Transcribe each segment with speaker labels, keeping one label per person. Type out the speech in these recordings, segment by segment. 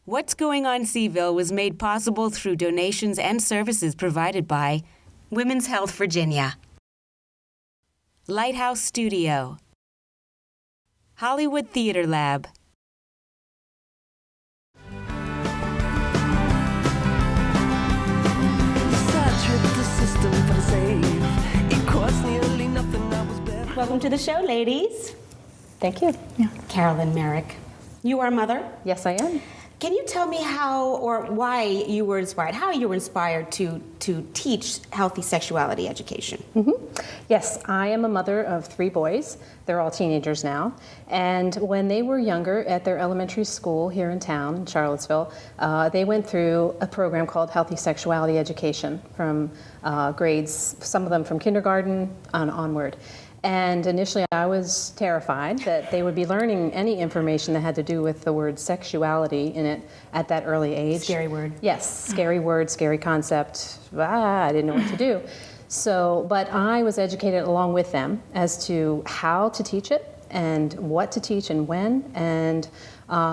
Speaker 1: What's Going on Seaville was made possible through donations and services provided by Women's Health Virginia, Lighthouse Studio, Hollywood Theater Lab,
Speaker 2: Welcome to the show, ladies.
Speaker 3: Thank you.
Speaker 2: Yeah. Carolyn, Merrick. You are a mother?
Speaker 3: Yes, I am.
Speaker 2: Can you tell me how or why you were inspired, how you were inspired to teach healthy sexuality education?
Speaker 3: Mm-hmm. Yes, I am a mother of 3 boys. They're all teenagers now. And when they were younger at their elementary school here in town, in Charlottesville, they went through a program called Healthy Sexuality Education from grades, some of them from kindergarten on onward. And initially I was terrified that they would be learning any information that had to do with the word sexuality in it at that early age.
Speaker 2: Scary word.
Speaker 3: Yes, scary word, scary concept. I didn't know what to do. So, but I was educated along with them as to how to teach it and what to teach and when. And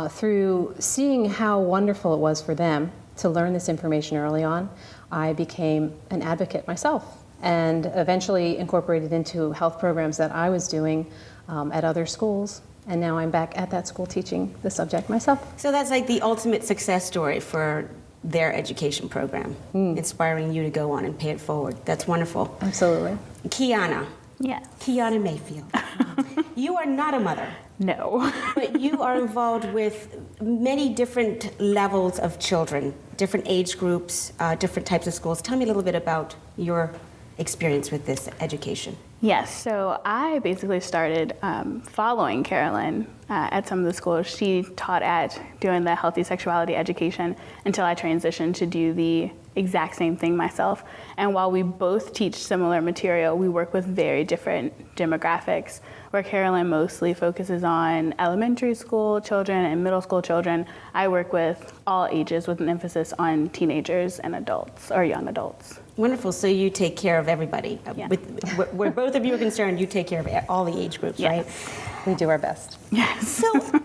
Speaker 3: through seeing how wonderful it was for them to learn this information early on, I became an advocate myself, and eventually incorporated into health programs that I was doing at other schools. And now I'm back at that school teaching the subject myself.
Speaker 2: So that's like the ultimate success story for their education program, inspiring you to go on and pay it forward. That's wonderful.
Speaker 3: Absolutely.
Speaker 2: Keiana.
Speaker 4: Yes.
Speaker 2: Keiana Mayfield. You are not a mother.
Speaker 4: No.
Speaker 2: But you are involved with many different levels of children, different age groups, different types of schools. Tell me a little bit about your experience with this education.
Speaker 4: Yes, so I basically started following Carolyn at some of the schools she taught at, doing the healthy sexuality education, until I transitioned to do the exact same thing myself. And while we both teach similar material, we work with very different demographics, where Carolyn mostly focuses on elementary school children and middle school children. I work with all ages with an emphasis on teenagers and adults, or young adults.
Speaker 2: Wonderful. So you take care of everybody.
Speaker 4: Yeah.
Speaker 2: Where both of you are concerned, you take care of all the age groups,
Speaker 4: Yes.
Speaker 2: right?
Speaker 3: We do our best.
Speaker 4: Yes.
Speaker 2: So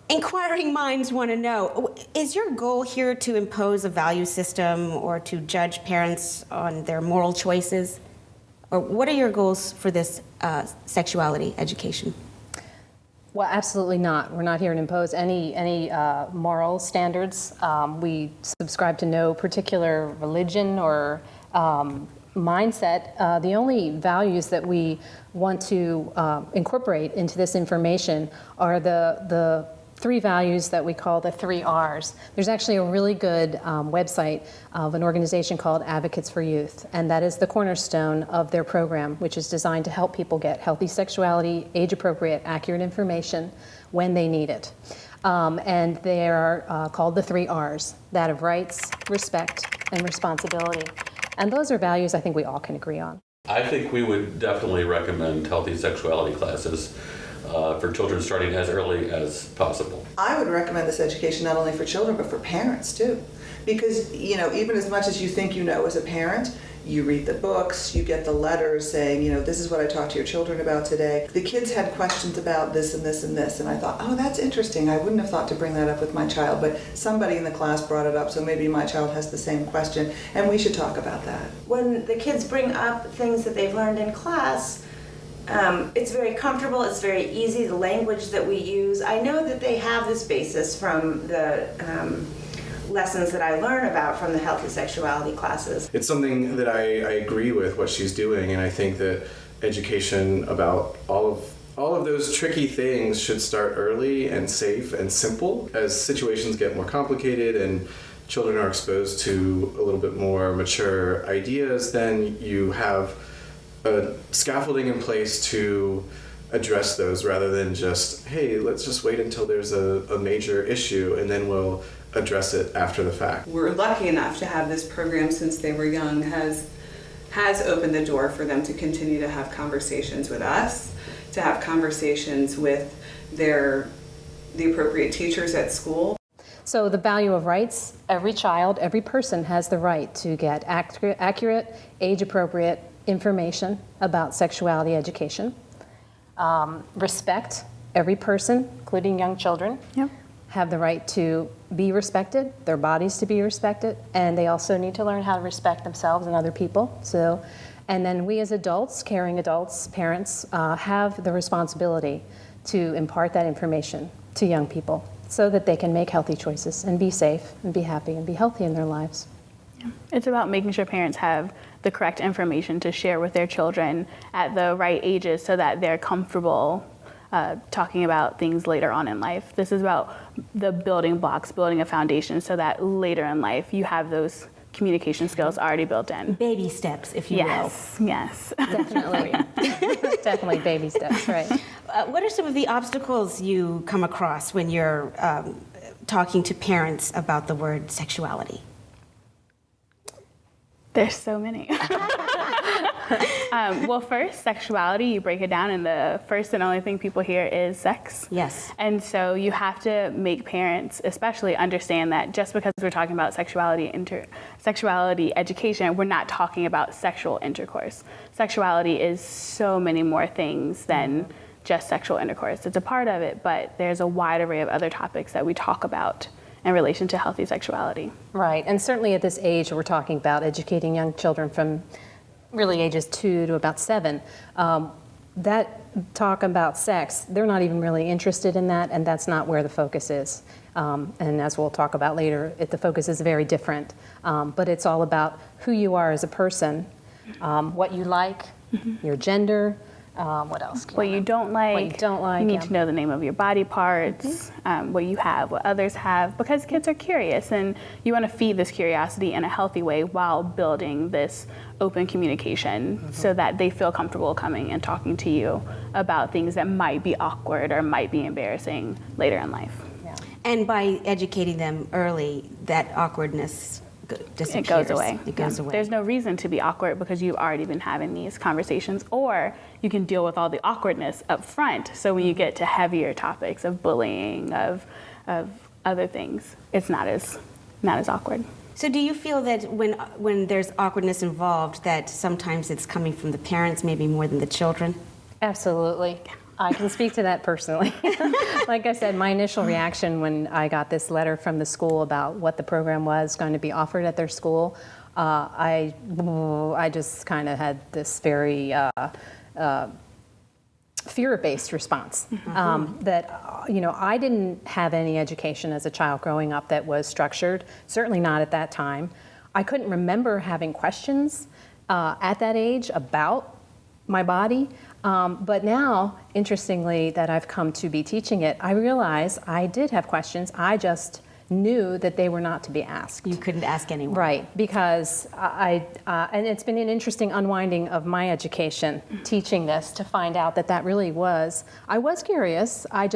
Speaker 2: inquiring minds want to know, is your goal here to impose a value system or to judge parents on their moral choices? Or what are your goals for this sexuality education?
Speaker 3: Well, absolutely not. We're not here to impose any moral standards. We subscribe to no particular religion or mindset. The only values that we want to incorporate into this information are the 3 values that we call the 3 R's. There's actually a really good website of an organization called Advocates for Youth, and that is the cornerstone of their program, which is designed to help people get healthy sexuality, age-appropriate, accurate information when they need it. And they are called the 3 R's, that of rights, respect, and responsibility. And those are values I think we all can agree on.
Speaker 5: I think we would definitely recommend healthy sexuality classes for children starting as early as possible.
Speaker 6: I would recommend this education not only for children but for parents too, because even as much as you think you know as a parent, you read the books, you get the letters saying, this is what I talked to your children about today. The kids had questions about this and this and this, and I thought, oh, that's interesting. I wouldn't have thought to bring that up with my child, but somebody in the class brought it up, so maybe my child has the same question, and we should talk about that.
Speaker 7: When the kids bring up things that they've learned in class, it's very comfortable, it's very easy, the language that we use. I know that they have this basis from the lessons that I learn about from the healthy sexuality classes.
Speaker 8: It's something that I agree with what she's doing, and I think that education about all of those tricky things should start early and safe and simple. As situations get more complicated and children are exposed to a little bit more mature ideas, then you have a scaffolding in place to address those rather than just, hey, let's just wait until there's a major issue and then we'll address it after the fact.
Speaker 9: We're lucky enough to have this program since they were young has opened the door for them to continue to have conversations with us, to have conversations with the appropriate teachers at school.
Speaker 3: So the value of rights, every child, every person has the right to get accurate, age-appropriate information about sexuality education. Respect every person, including young children, have the right to be respected, their bodies to be respected, and they also need to learn how to respect themselves and other people. So, and then we as adults, caring adults, parents, have the responsibility to impart that information to young people so that they can make healthy choices and be safe and be happy and be healthy in their lives.
Speaker 4: It's about making sure parents have the correct information to share with their children at the right ages so that they're comfortable talking about things later on in life. This is about the building blocks, building a foundation so that later in life you have those communication skills already built in.
Speaker 2: Baby steps, if you
Speaker 4: Yes, yes.
Speaker 3: Definitely. Definitely baby steps, right.
Speaker 2: will. What are some of the obstacles you come across when you're talking to parents about the word sexuality?
Speaker 4: There's so many. Well, first, sexuality, you break it down, and the first and only thing people hear is sex.
Speaker 2: Yes.
Speaker 4: And so you have to make parents especially understand that just because we're talking about sexuality education, we're not talking about sexual intercourse. Sexuality is so many more things than just sexual intercourse. It's a part of it, but there's a wide array of other topics that we talk about in relation to healthy sexuality.
Speaker 3: Right, and certainly at this age we're talking about educating young children from really ages 2 to about 7. That talk about sex, they're not even really interested in that, and that's not where the focus is. And as we'll talk about later, the focus is very different. But it's all about who you are as a person, what you like, your gender, what else?
Speaker 4: What you don't like.
Speaker 3: What you don't like.
Speaker 4: You need to know the name of your body parts, what you have, what others have, because kids are curious, and you want to feed this curiosity in a healthy way while building this open communication so that they feel comfortable coming and talking to you about things that might be awkward or might be embarrassing later in life.
Speaker 3: Yeah.
Speaker 2: And by educating them early, that awkwardness disappears.
Speaker 4: It goes away.
Speaker 2: It goes
Speaker 4: Yeah.
Speaker 2: away.
Speaker 4: There's no reason to be awkward because you've already been having these conversations, or you can deal with all the awkwardness up front. So when you get to heavier topics of bullying, of other things, it's not as awkward.
Speaker 2: So do you feel that when there's awkwardness involved, that sometimes it's coming from the parents maybe more than the children?
Speaker 3: Absolutely. I can speak to that personally. Like I said, my initial reaction when I got this letter from the school about what the program was going to be offered at their school, I just kind of had this very fear-based response. That, I didn't have any education as a child growing up that was structured, certainly not at that time. I couldn't remember having questions at that age about my body. But now, interestingly, that I've come to be teaching it, I realize I did have questions. I just knew that they were not to be asked.
Speaker 2: You couldn't ask anyone.
Speaker 3: Right, because and it's been an interesting unwinding of my education, teaching this, to find out that really was, I was curious, I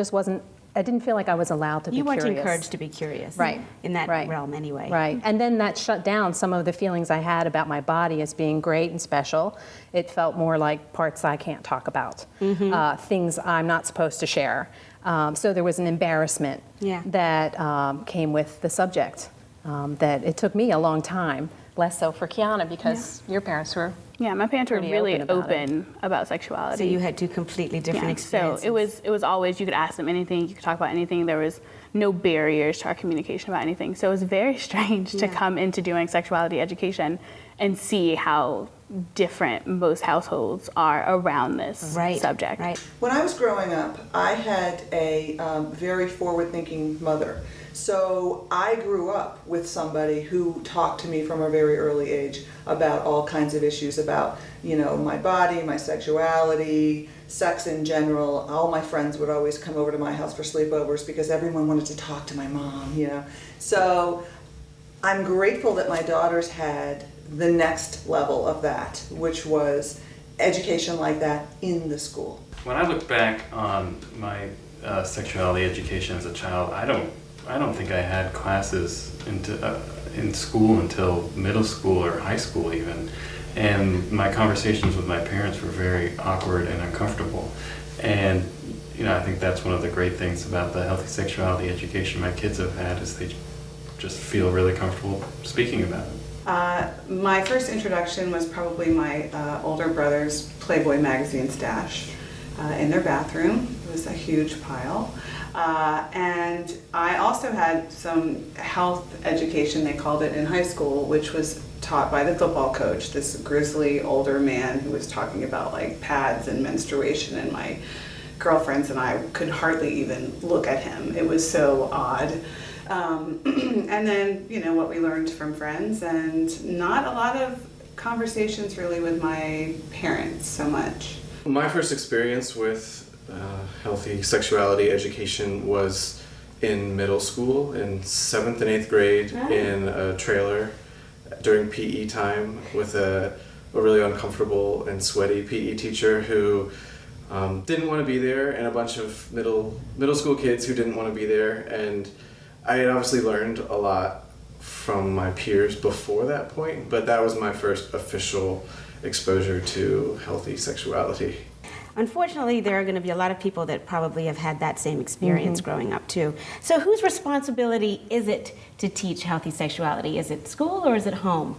Speaker 3: didn't feel like I was allowed to be curious.
Speaker 2: You weren't encouraged to be curious.
Speaker 3: Right.
Speaker 2: In that realm anyway.
Speaker 3: Right, and then that shut down some of the feelings I had about my body as being great and special. It felt more like parts I can't talk about, things I'm not supposed to share. So there was an embarrassment that came with the subject that it took me a long time, less so for Keiana because your parents were
Speaker 4: my parents were really
Speaker 3: open
Speaker 4: about sexuality.
Speaker 2: So you had two completely different experiences.
Speaker 4: So it was always, you could ask them anything, you could talk about anything. There was no barriers to our communication about anything. So it was very strange to come into doing sexuality education and see how different most households are around this subject.
Speaker 2: Right.
Speaker 6: When I was growing up, I had a very forward-thinking mother. So I grew up with somebody who talked to me from a very early age about all kinds of issues about, my body, my sexuality, sex in general. All my friends would always come over to my house for sleepovers because everyone wanted to talk to my mom, So I'm grateful that my daughters had the next level of that, which was education like that in the school.
Speaker 10: When I look back on my sexuality education as a child, I don't think I had classes in school until middle school or high school even, and my conversations with my parents were very awkward and uncomfortable. And I think that's one of the great things about the healthy sexuality education my kids have had is they just feel really comfortable speaking about it.
Speaker 9: My first introduction was probably my older brother's Playboy magazine stash in their bathroom. It was a huge pile. And I also had some health education, they called it, in high school, which was taught by the football coach, this grizzly older man who was talking about like pads and menstruation, and my girlfriends and I could hardly even look at him. It was so odd. And then, you know, what we learned from friends, and not a lot of conversations really with my parents so much.
Speaker 8: My first experience with healthy sexuality education was in middle school, in 7th and 8th grade, in a trailer during PE time with a really uncomfortable and sweaty PE teacher who didn't want to be there, and a bunch of middle school kids who didn't want to be there. And I had obviously learned a lot from my peers before that point, but that was my first official exposure to healthy sexuality.
Speaker 2: Unfortunately, there are going to be a lot of people that probably have had that same experience growing up too. So whose responsibility is it to teach healthy sexuality? Is it school or is it home?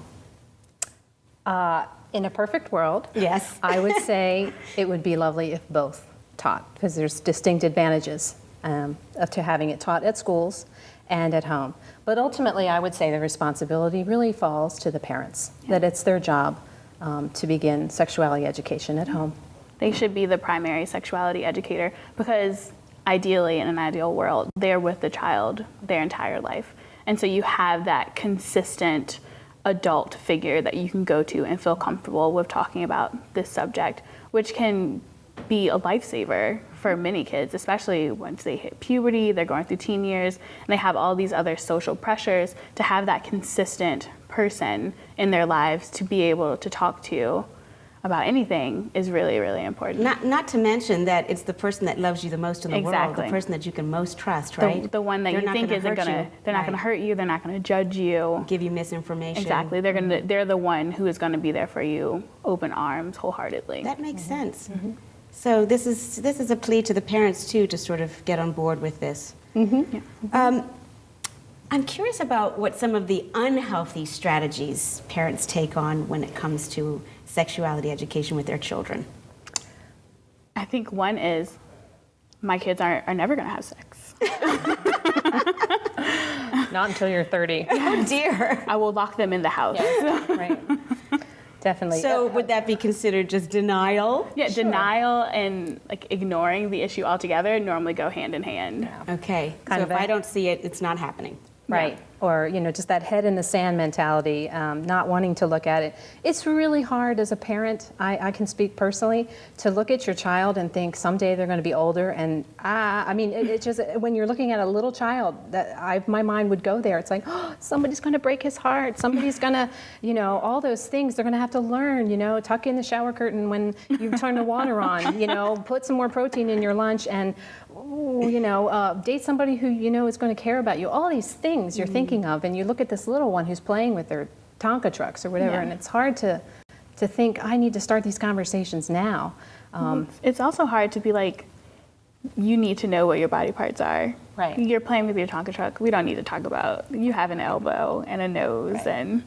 Speaker 3: In a perfect world,
Speaker 2: Yes.
Speaker 3: I would say it would be lovely if both taught, because there's distinct advantages to having it taught at schools and at home. But ultimately, I would say the responsibility really falls to the parents, that it's their job to begin sexuality education at home.
Speaker 4: They should be the primary sexuality educator, because ideally, in an ideal world, they're with the child their entire life. And so you have that consistent adult figure that you can go to and feel comfortable with talking about this subject, which can be a lifesaver for many kids, especially once they hit puberty, they're going through teen years, and they have all these other social pressures. To have that consistent person in their lives to be able to talk to about anything is really, really important.
Speaker 2: Not to mention that it's the person that loves you the most in the world, the person that you can most trust, right?
Speaker 4: The one that you think isn't gonna, they're not gonna hurt you, they're not gonna judge you.
Speaker 2: Give you misinformation.
Speaker 4: Exactly, they're the one who is gonna be there for you, open arms, wholeheartedly.
Speaker 2: That makes sense. So this is a plea to the parents too, to sort of get on board with this. I'm curious about what some of the unhealthy strategies parents take on when it comes to sexuality education with their children.
Speaker 4: I think one is, my kids are never gonna have sex.
Speaker 3: Not until you're 30.
Speaker 2: Oh dear.
Speaker 4: I will lock them in the house.
Speaker 3: Yes, right. Definitely.
Speaker 2: So would that be considered just denial?
Speaker 4: Yeah, denial and like ignoring the issue altogether normally go hand in hand.
Speaker 2: Okay. So if I don't see it, it's not happening.
Speaker 3: Right.
Speaker 4: Yeah.
Speaker 3: Or, you know, just that head in the sand mentality, not wanting to look at it. It's really hard as a parent, I can speak personally, to look at your child and think someday they're going to be older. And I mean, it just, when you're looking at a little child, my mind would go there. It's like, oh, somebody's going to break his heart. Somebody's going to, you know, all those things they're going to have to learn, you know, tuck in the shower curtain when you turn the water on, you know, put some more protein in your lunch, and you know, date somebody who you know is going to care about you. All these things you're thinking of, and you look at this little one who's playing with their Tonka trucks or whatever, and it's hard to think, I need to start these conversations now.
Speaker 4: It's also hard to be like, you need to know what your body parts are.
Speaker 3: Right.
Speaker 4: You're playing with your Tonka truck. We don't need to talk about, you have an elbow and a nose and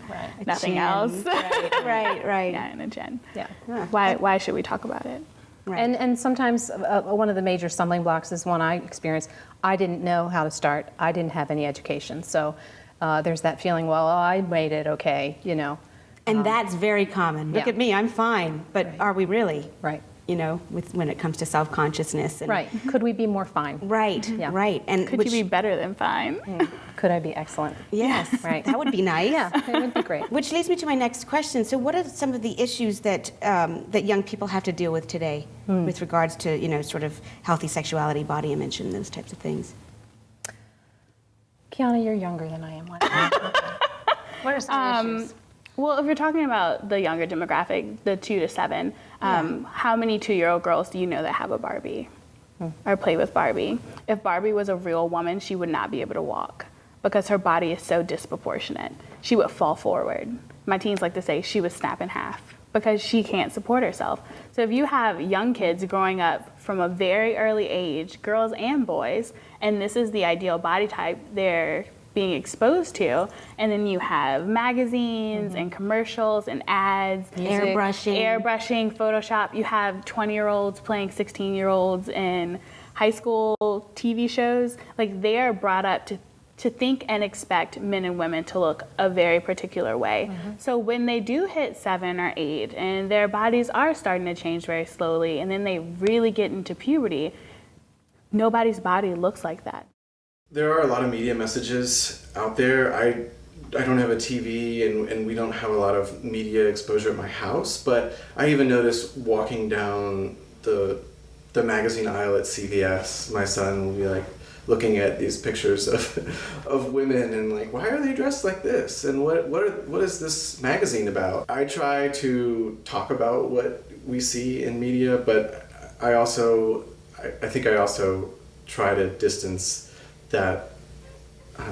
Speaker 4: nothing else.
Speaker 2: Right.
Speaker 4: Yeah, and a chin.
Speaker 3: Yeah.
Speaker 4: Why should we talk about it?
Speaker 2: Right.
Speaker 3: And sometimes one of the major stumbling blocks is one I experienced. I didn't know how to start. I didn't have any education. So there's that feeling, well, I made it okay, you know.
Speaker 2: And that's very common. Look at me, I'm fine. But are we really?
Speaker 3: Right.
Speaker 2: You know, when it comes to self-consciousness. And
Speaker 3: Right. Could we be more fine?
Speaker 2: Right,
Speaker 3: Yeah.
Speaker 2: right. And
Speaker 4: Could you be better than fine?
Speaker 3: Could I be excellent?
Speaker 2: Yes,
Speaker 3: Right.
Speaker 2: that would be nice.
Speaker 3: Yeah, it would be great.
Speaker 2: Which leads me to my next question. So what are some of the issues that that young people have to deal with today with regards to, you know, sort of healthy sexuality, body image, and those types of things?
Speaker 3: Keiana, you're younger than I am. What are some issues?
Speaker 4: Well, if you're talking about the younger demographic, the 2 to 7, how many 2-year-old girls do you know that have a Barbie or play with Barbie? If Barbie was a real woman, she would not be able to walk because her body is so disproportionate. She would fall forward. My teens like to say she would snap in half because she can't support herself. So if you have young kids growing up from a very early age, girls and boys, and this is the ideal body type they're being exposed to, and then you have magazines and commercials and ads, airbrushing, Photoshop. You have 20-year-olds playing 16-year-olds in high school TV shows, like they are brought up to think and expect men and women to look a very particular way. So when they do hit 7 or 8 and their bodies are starting to change very slowly, and then they really get into puberty, nobody's body looks like that.
Speaker 8: There are a lot of media messages out there. I don't have a TV and we don't have a lot of media exposure at my house, but I even noticed walking down the magazine aisle at CVS, my son will be like looking at these pictures of women and like, why are they dressed like this? And what is this magazine about? I try to talk about what we see in media, but I think I also try to distance that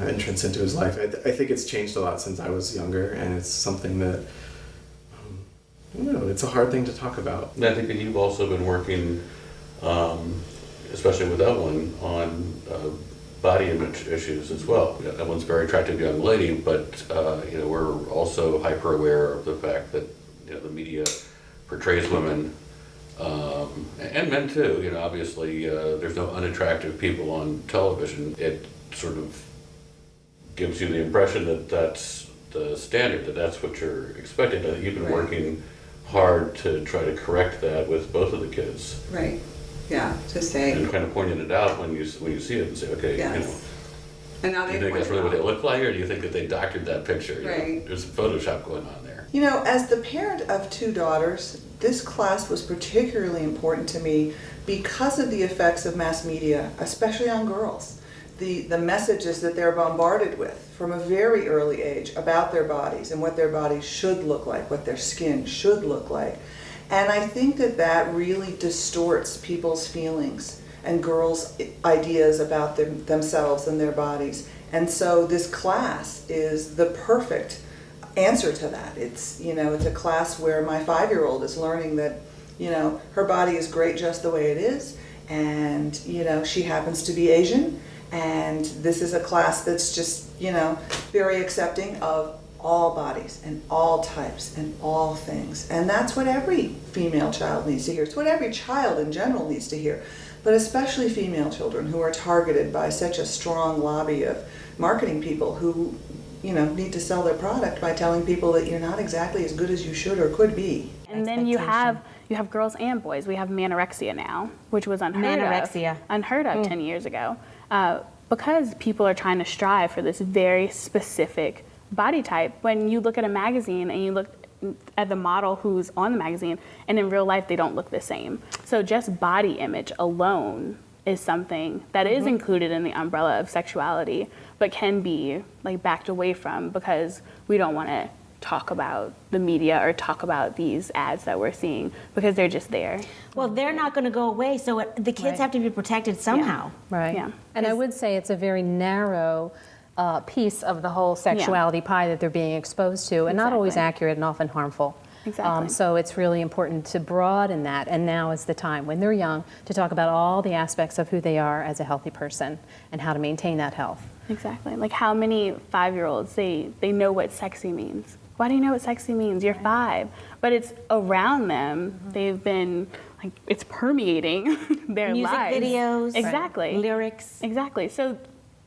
Speaker 8: entrance into his life. I think it's changed a lot since I was younger, and it's something that I don't know, it's a hard thing to talk about.
Speaker 5: And I think that you've also been working, especially with Evelyn, on body image issues as well. Evelyn's a very attractive young lady, but we're also hyper aware of the fact that the media portrays women and men too. Obviously, there's no unattractive people on television. It sort of gives you the impression that that's the standard, that's what you're expecting. You've been working hard to try to correct that with both of the kids.
Speaker 9: Right. Yeah. To say.
Speaker 5: And kind of pointing it out when you see it and say, okay,
Speaker 9: Yes. And now
Speaker 5: do you think that's really what they look like, or do you think that they doctored that picture?
Speaker 9: Right.
Speaker 5: There's some Photoshop going on there.
Speaker 6: As the parent of 2 daughters, this class was particularly important to me because of the effects of mass media, especially on girls. The messages that they're bombarded with from a very early age about their bodies and what their bodies should look like, what their skin should look like. And I think that really distorts people's feelings and girls' ideas about themselves and their bodies. And so this class is the perfect answer to that. It's a class where my 5-year-old is learning that her body is great just the way it is, and she happens to be Asian, and this is a class that's just very accepting of all bodies and all types and all things. And that's what every female child needs to hear. It's what every child in general needs to hear, but especially female children who are targeted by such a strong lobby of marketing people who need to sell their product by telling people that you're not exactly as good as you should or could be.
Speaker 4: And then you have girls and boys. We have manorexia now, which was unheard of 10 years ago, because people are trying to strive for this very specific body type. When you look at a magazine and you look at the model who's on the magazine, and in real life they don't look the same. So just body image alone is something that is included in the umbrella of sexuality, but can be backed away from because we don't want to talk about the media or talk about these ads that we're seeing because they're just there.
Speaker 2: Well, they're not going to go away, so the kids have to be protected somehow.
Speaker 3: Right.
Speaker 4: Yeah.
Speaker 3: And I would say it's a very narrow piece of the whole sexuality pie that they're being exposed to, and not always accurate and often harmful.
Speaker 4: Exactly.
Speaker 3: So it's really important to broaden that, and now is the time, when they're young, to talk about all the aspects of who they are as a healthy person and how to maintain that health.
Speaker 4: Exactly. Like how many 5-year-olds, they know what sexy means. Why do you know what sexy means? You're 5. But it's around them. They've been, it's permeating their lives.
Speaker 2: Music videos.
Speaker 4: Exactly.
Speaker 2: Lyrics.
Speaker 4: Exactly. So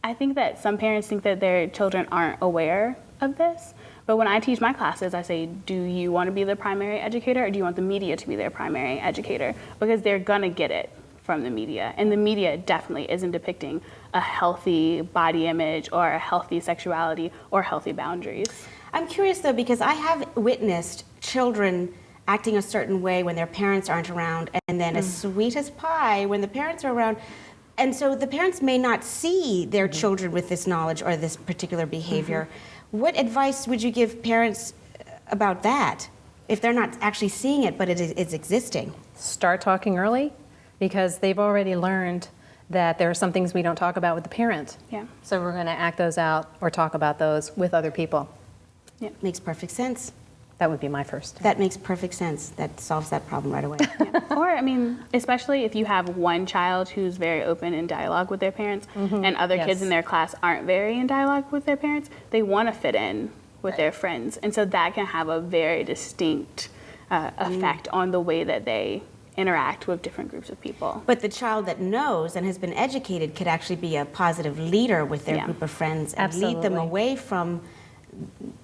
Speaker 4: I think that some parents think that their children aren't aware of this. But when I teach my classes, I say, do you want to be the primary educator, or do you want the media to be their primary educator? Because they're going to get it from the media. And the media definitely isn't depicting a healthy body image or a healthy sexuality or healthy boundaries.
Speaker 2: I'm curious, though, because I have witnessed children acting a certain way when their parents aren't around, and then as sweet as pie when the parents are around. And so the parents may not see their children with this knowledge or this particular behavior. What advice would you give parents about that if they're not actually seeing it, but it's existing?
Speaker 3: Start talking early, because they've already learned that there are some things we don't talk about with the parent.
Speaker 4: Yeah.
Speaker 3: So we're going to act those out or talk about those with other people.
Speaker 2: Yeah, makes perfect sense.
Speaker 3: That would be my first.
Speaker 2: That makes perfect sense. That solves that problem right away.
Speaker 4: Or, especially if you have one child who's very open in dialogue with their parents and other kids in their class aren't very in dialogue with their parents, they want to fit in with their friends. And so that can have a very distinct effect on the way that they interact with different groups of people.
Speaker 2: But the child that knows and has been educated could actually be a positive leader with their group of friends and lead them
Speaker 3: Absolutely.
Speaker 2: away from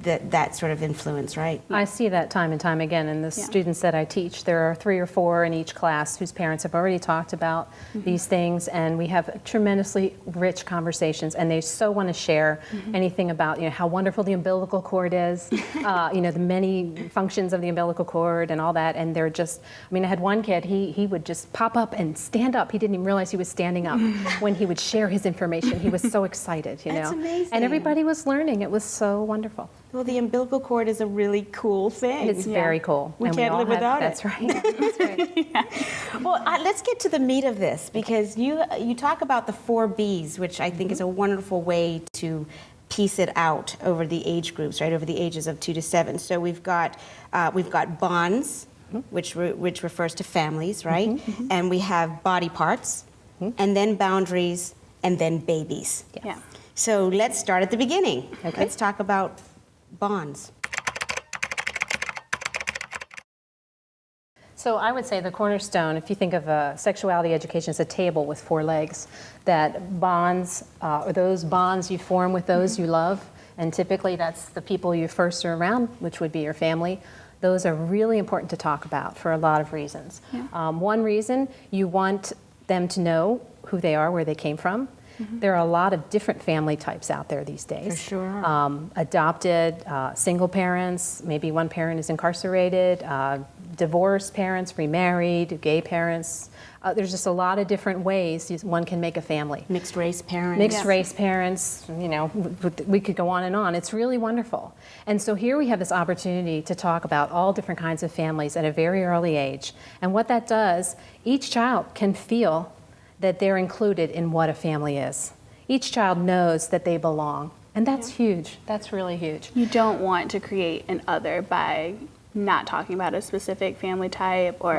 Speaker 2: that sort of influence, right?
Speaker 3: I see that time and time again in the students that I teach. There are 3 or 4 in each class whose parents have already talked about these things, and we have tremendously rich conversations, and they so want to share anything about, how wonderful the umbilical cord is, the many functions of the umbilical cord and all that, and they're just, I had one kid, he would just pop up and stand up. He didn't even realize he was standing up when he would share his information. He was so excited,
Speaker 2: That's amazing.
Speaker 3: And everybody was learning. It was so wonderful.
Speaker 2: Well, the umbilical cord is a really cool thing.
Speaker 3: It's very cool.
Speaker 2: We
Speaker 3: And
Speaker 2: can't
Speaker 3: all
Speaker 2: live without
Speaker 3: That's
Speaker 2: it.
Speaker 3: right. That's right.
Speaker 2: Well, let's get to the meat of this, because you talk about the 4 B's, which I think is a wonderful way to piece it out over the age groups, right? Over the ages of 2 to 7. So we've got bonds, which refers to families, right? And we have body parts, and then boundaries, and then babies.
Speaker 4: Yeah.
Speaker 2: So let's start at the beginning.
Speaker 3: Okay.
Speaker 2: Let's talk about bonds.
Speaker 3: So I would say the cornerstone, if you think of sexuality education as a table with 4 legs, that bonds, or those bonds you form with those you love, and typically that's the people you first are around, which would be your family. Those are really important to talk about for a lot of reasons. One reason, you want them to know who they are, where they came from. There are a lot of different family types out there these days.
Speaker 2: For sure.
Speaker 3: Adopted, single parents, maybe one parent is incarcerated, divorced parents, remarried, gay parents. There's just a lot of different ways one can make a family.
Speaker 2: Mixed race parents.
Speaker 3: Mixed race parents, we could go on and on. It's really wonderful. And so here we have this opportunity to talk about all different kinds of families at a very early age. And what that does, each child can feel that they're included in what a family is. Each child knows that they belong. And that's huge. That's really huge.
Speaker 4: You don't want to create an other by not talking about a specific family type or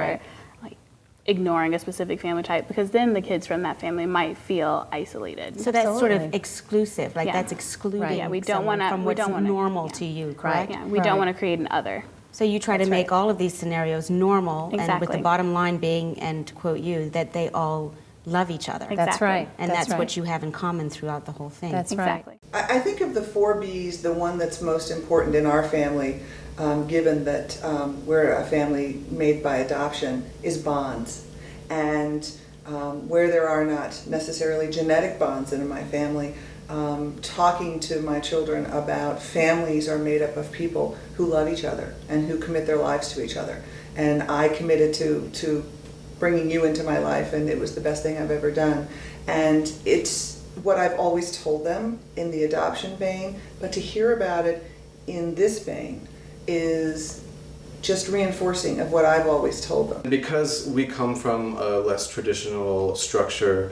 Speaker 3: Right.
Speaker 4: ignoring a specific family type, because then the kids from that family might feel isolated.
Speaker 2: So that's sort of
Speaker 3: Absolutely.
Speaker 2: exclusive, like
Speaker 4: Yeah.
Speaker 2: that's excluding
Speaker 3: Right.
Speaker 4: Yeah, we don't
Speaker 2: someone
Speaker 4: wanna-
Speaker 2: from
Speaker 4: we
Speaker 2: what's
Speaker 4: don't wanna-
Speaker 2: normal
Speaker 4: yeah.
Speaker 2: to you, correct?
Speaker 4: Yeah, we
Speaker 3: Right.
Speaker 4: don't want to create an other.
Speaker 2: So you try to
Speaker 4: That's
Speaker 2: make
Speaker 4: right.
Speaker 2: all of these scenarios normal, and with the
Speaker 4: Exactly.
Speaker 2: bottom line being, and to quote you, that they all love each other.
Speaker 3: That's
Speaker 4: Exactly.
Speaker 3: right.
Speaker 2: And that's
Speaker 3: right.
Speaker 2: what you have in common throughout the whole thing.
Speaker 3: That's right.
Speaker 4: Exactly.
Speaker 6: I think of the 4 B's, the one that's most important in our family, given that we're a family made by adoption, is bonds. And where there are not necessarily genetic bonds in my family, talking to my children about families are made up of people who love each other and who commit their lives to each other. And I committed to bringing you into my life, and it was the best thing I've ever done. And it's what I've always told them in the adoption vein, but to hear about it in this vein is just reinforcing of what I've always told them.
Speaker 8: Because we come from a less traditional structure,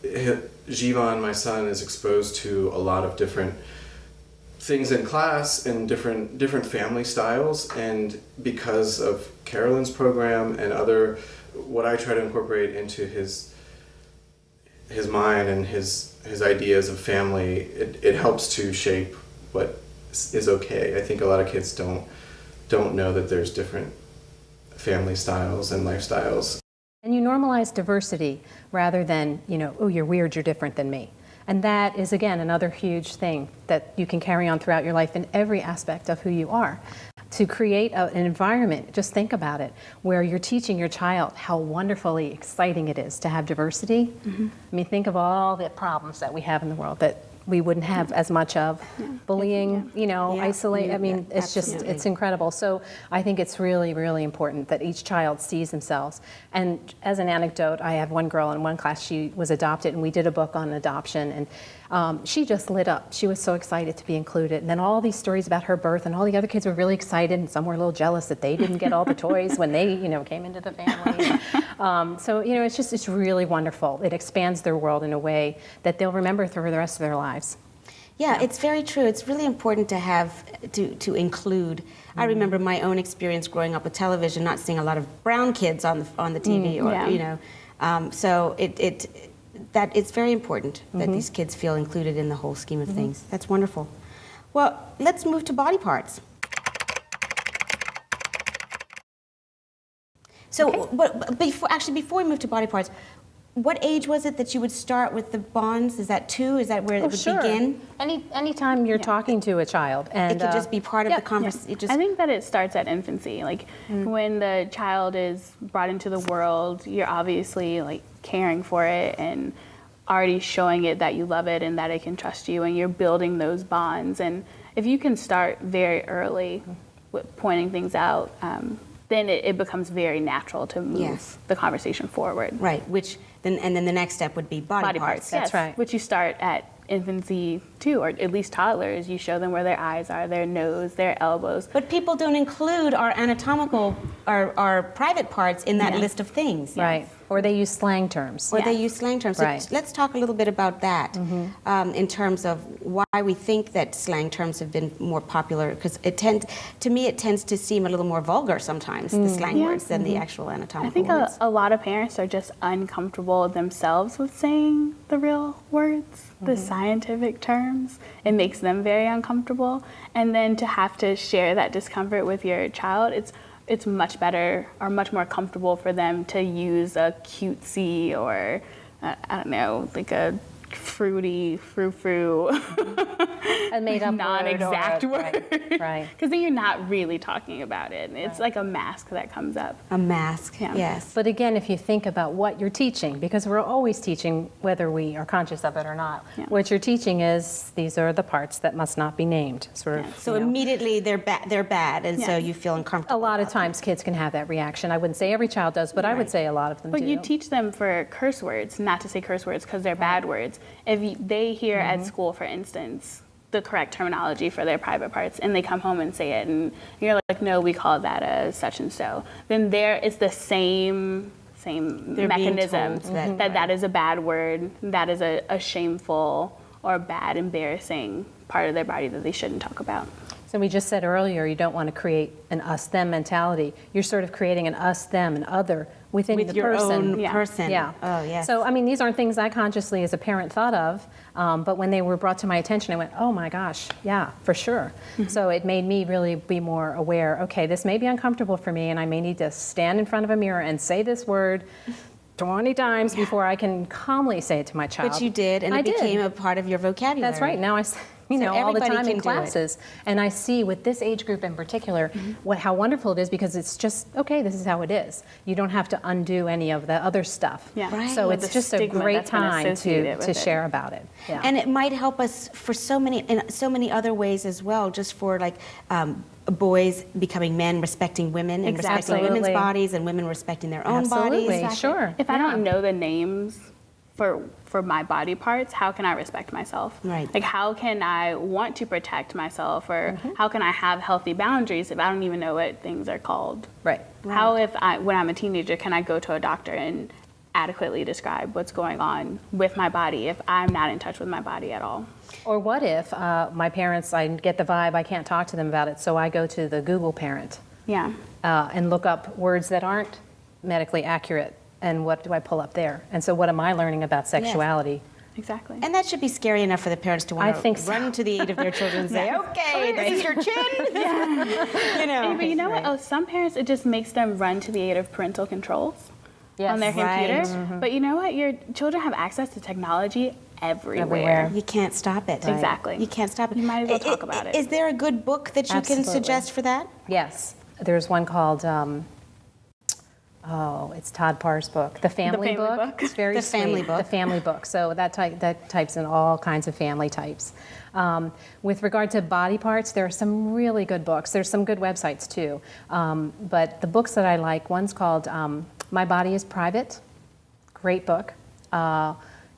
Speaker 8: Jivan, my son, is exposed to a lot of different things in class and different family styles, and because of Carolyn's program and what I try to incorporate into his mind and his ideas of family, it helps to shape what is okay. I think a lot of kids don't know that there's different family styles and lifestyles.
Speaker 3: And you normalize diversity rather than, oh, you're weird, you're different than me. And that is, again, another huge thing that you can carry on throughout your life in every aspect of who you are. To create an environment, just think about it, where you're teaching your child how wonderfully exciting it is to have diversity. Think of all the problems that we have in the world that we wouldn't have as much of. Bullying, isolate. It's just,
Speaker 2: absolutely.
Speaker 3: it's incredible. So I think it's really, really important that each child sees themselves. And as an anecdote, I have one girl in one class, she was adopted, and we did a book on adoption, and she just lit up. She was so excited to be included. And then all these stories about her birth, and all the other kids were really excited, and some were a little jealous that they didn't get all the toys when they, came into the family. So, it's really wonderful. It expands their world in a way that they'll remember through the rest of their lives.
Speaker 2: Yeah, it's very true. It's really important to have to include. I remember my own experience growing up with television, not seeing a lot of brown kids on the TV, so it's very important that these kids feel included in the whole scheme of things. That's wonderful. Well, let's move to body parts. So, but before we move to body parts, what age was it that you would start with the bonds? Is that 2? Is that where it would begin?
Speaker 3: Anytime you're talking to a child, and
Speaker 2: It could just be part of the conversation.
Speaker 4: I think that it starts at infancy. Like when the child is brought into the world, you're obviously like caring for it and already showing it that you love it and that it can trust you, and you're building those bonds. And if you can start very early with pointing things out, then it becomes very natural to move the conversation forward.
Speaker 2: Right, and then the next step would be body parts.
Speaker 3: That's right.
Speaker 4: Which you start at infancy too, or at least toddlers. You show them where their eyes are, their nose, their elbows.
Speaker 2: But people don't include our anatomical, our private parts in that list of things.
Speaker 3: Right. Or they use slang terms.
Speaker 2: Or they use slang terms.
Speaker 3: Right.
Speaker 2: So let's talk a little bit about that in terms of why we think that slang terms have been more popular, because to me it tends to seem a little more vulgar sometimes, the slang words, than the actual anatomical
Speaker 4: I think
Speaker 2: words.
Speaker 4: a lot of parents are just uncomfortable themselves with saying the real words, the scientific terms. It makes them very uncomfortable. And then to have to share that discomfort with your child, it's much better or much more comfortable for them to use a cutesy or, I don't know, like a fruity, frou-frou,
Speaker 3: A made-up
Speaker 4: non-exact word.
Speaker 3: Right.
Speaker 4: Because then you're not really talking about it. It's like a mask that comes up.
Speaker 2: A mask, yes.
Speaker 3: But again, if you think about what you're teaching, because we're always teaching whether we are conscious of it or not, what you're teaching is these are the parts that must not be named. Sort of.
Speaker 2: So immediately they're bad, and so you feel uncomfortable.
Speaker 3: A lot of times kids can have that reaction. I wouldn't say every child does, but I would say a lot of them do.
Speaker 4: But you teach them for curse words, not to say curse words because they're bad words. If they hear at school, for instance, the correct terminology for their private parts, and they come home and say it, and you're like, no, we call that a such and so, then there is the same mechanism that is a bad word, that is a shameful or bad, embarrassing part of their body that they shouldn't talk about.
Speaker 3: So we just said earlier, you don't want to create an us-them mentality. You're sort of creating an us-them, an other within
Speaker 2: with
Speaker 3: the
Speaker 2: your
Speaker 3: person.
Speaker 2: own person.
Speaker 3: Yeah.
Speaker 2: Oh, yes.
Speaker 3: So, I mean, these aren't things I consciously as a parent thought of, but when they were brought to my attention, I went, oh my gosh, yeah, for sure. So it made me really be more aware, okay, this may be uncomfortable for me, and I may need to stand in front of a mirror and say this word 20 times before I can calmly say it to my child.
Speaker 2: But you did, and it became a part of your vocabulary.
Speaker 3: That's right. Now all the time in
Speaker 2: can do it.
Speaker 3: classes, and I see with this age group in particular how wonderful it is, because it's just, okay, this is how it is. You don't have to undo any of the other stuff.
Speaker 4: Yeah.
Speaker 2: Right.
Speaker 3: So
Speaker 4: With
Speaker 3: it's
Speaker 4: the
Speaker 3: just a
Speaker 4: stigma
Speaker 3: great
Speaker 4: that's been
Speaker 3: time
Speaker 4: associated
Speaker 3: to
Speaker 4: with it.
Speaker 3: share about it. Yeah.
Speaker 2: And it might help us for so many other ways as well, just for like boys becoming men, respecting women, and respecting women's
Speaker 3: Absolutely.
Speaker 2: bodies, and women respecting their own
Speaker 3: Absolutely.
Speaker 2: bodies.
Speaker 3: Sure.
Speaker 4: If I don't know the names for my body parts, how can I respect myself?
Speaker 2: Right.
Speaker 4: Like, how can I want to protect myself, or how can I have healthy boundaries if I don't even know what things are called?
Speaker 3: Right.
Speaker 4: How, when I'm a teenager, can I go to a doctor and adequately describe what's going on with my body if I'm not in touch with my body at all?
Speaker 3: Or what if my parents, I get the vibe, I can't talk to them about it, so I go to the Google parent
Speaker 4: Yeah.
Speaker 3: and look up words that aren't medically accurate, and what do I pull up there? And so what am I learning about sexuality?
Speaker 4: Exactly.
Speaker 2: And that should be scary enough for the parents to want to
Speaker 3: think so.
Speaker 2: run to the aid of their children and say, okay, this is your chin. You know.
Speaker 4: But you know what? Oh, some parents, it just makes them run to the aid of parental controls on their
Speaker 2: Right.
Speaker 4: computer. But you know what? Your children have access to technology everywhere.
Speaker 2: You can't stop it.
Speaker 4: Exactly.
Speaker 2: You can't stop it.
Speaker 4: You might as well talk about it.
Speaker 2: Is there a good book that you can
Speaker 3: Absolutely.
Speaker 2: suggest for that?
Speaker 3: Yes. There's one called, it's Todd Parr's book, The Family
Speaker 4: Family
Speaker 3: Book.
Speaker 4: Book.
Speaker 3: It's very
Speaker 2: The
Speaker 3: sweet.
Speaker 2: Family Book.
Speaker 3: The Family Book. So that types in all kinds of family types. With regard to body parts, there are some really good books. There's some good websites too. But the books that I like, one's called My Body is Private. Great book.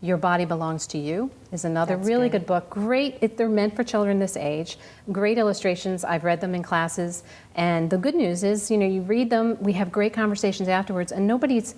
Speaker 3: Your Body Belongs to You is another really good book. Great, they're meant for children this age. Great illustrations. I've read them in classes. And the good news is, you read them, we have great conversations afterwards, and nobody's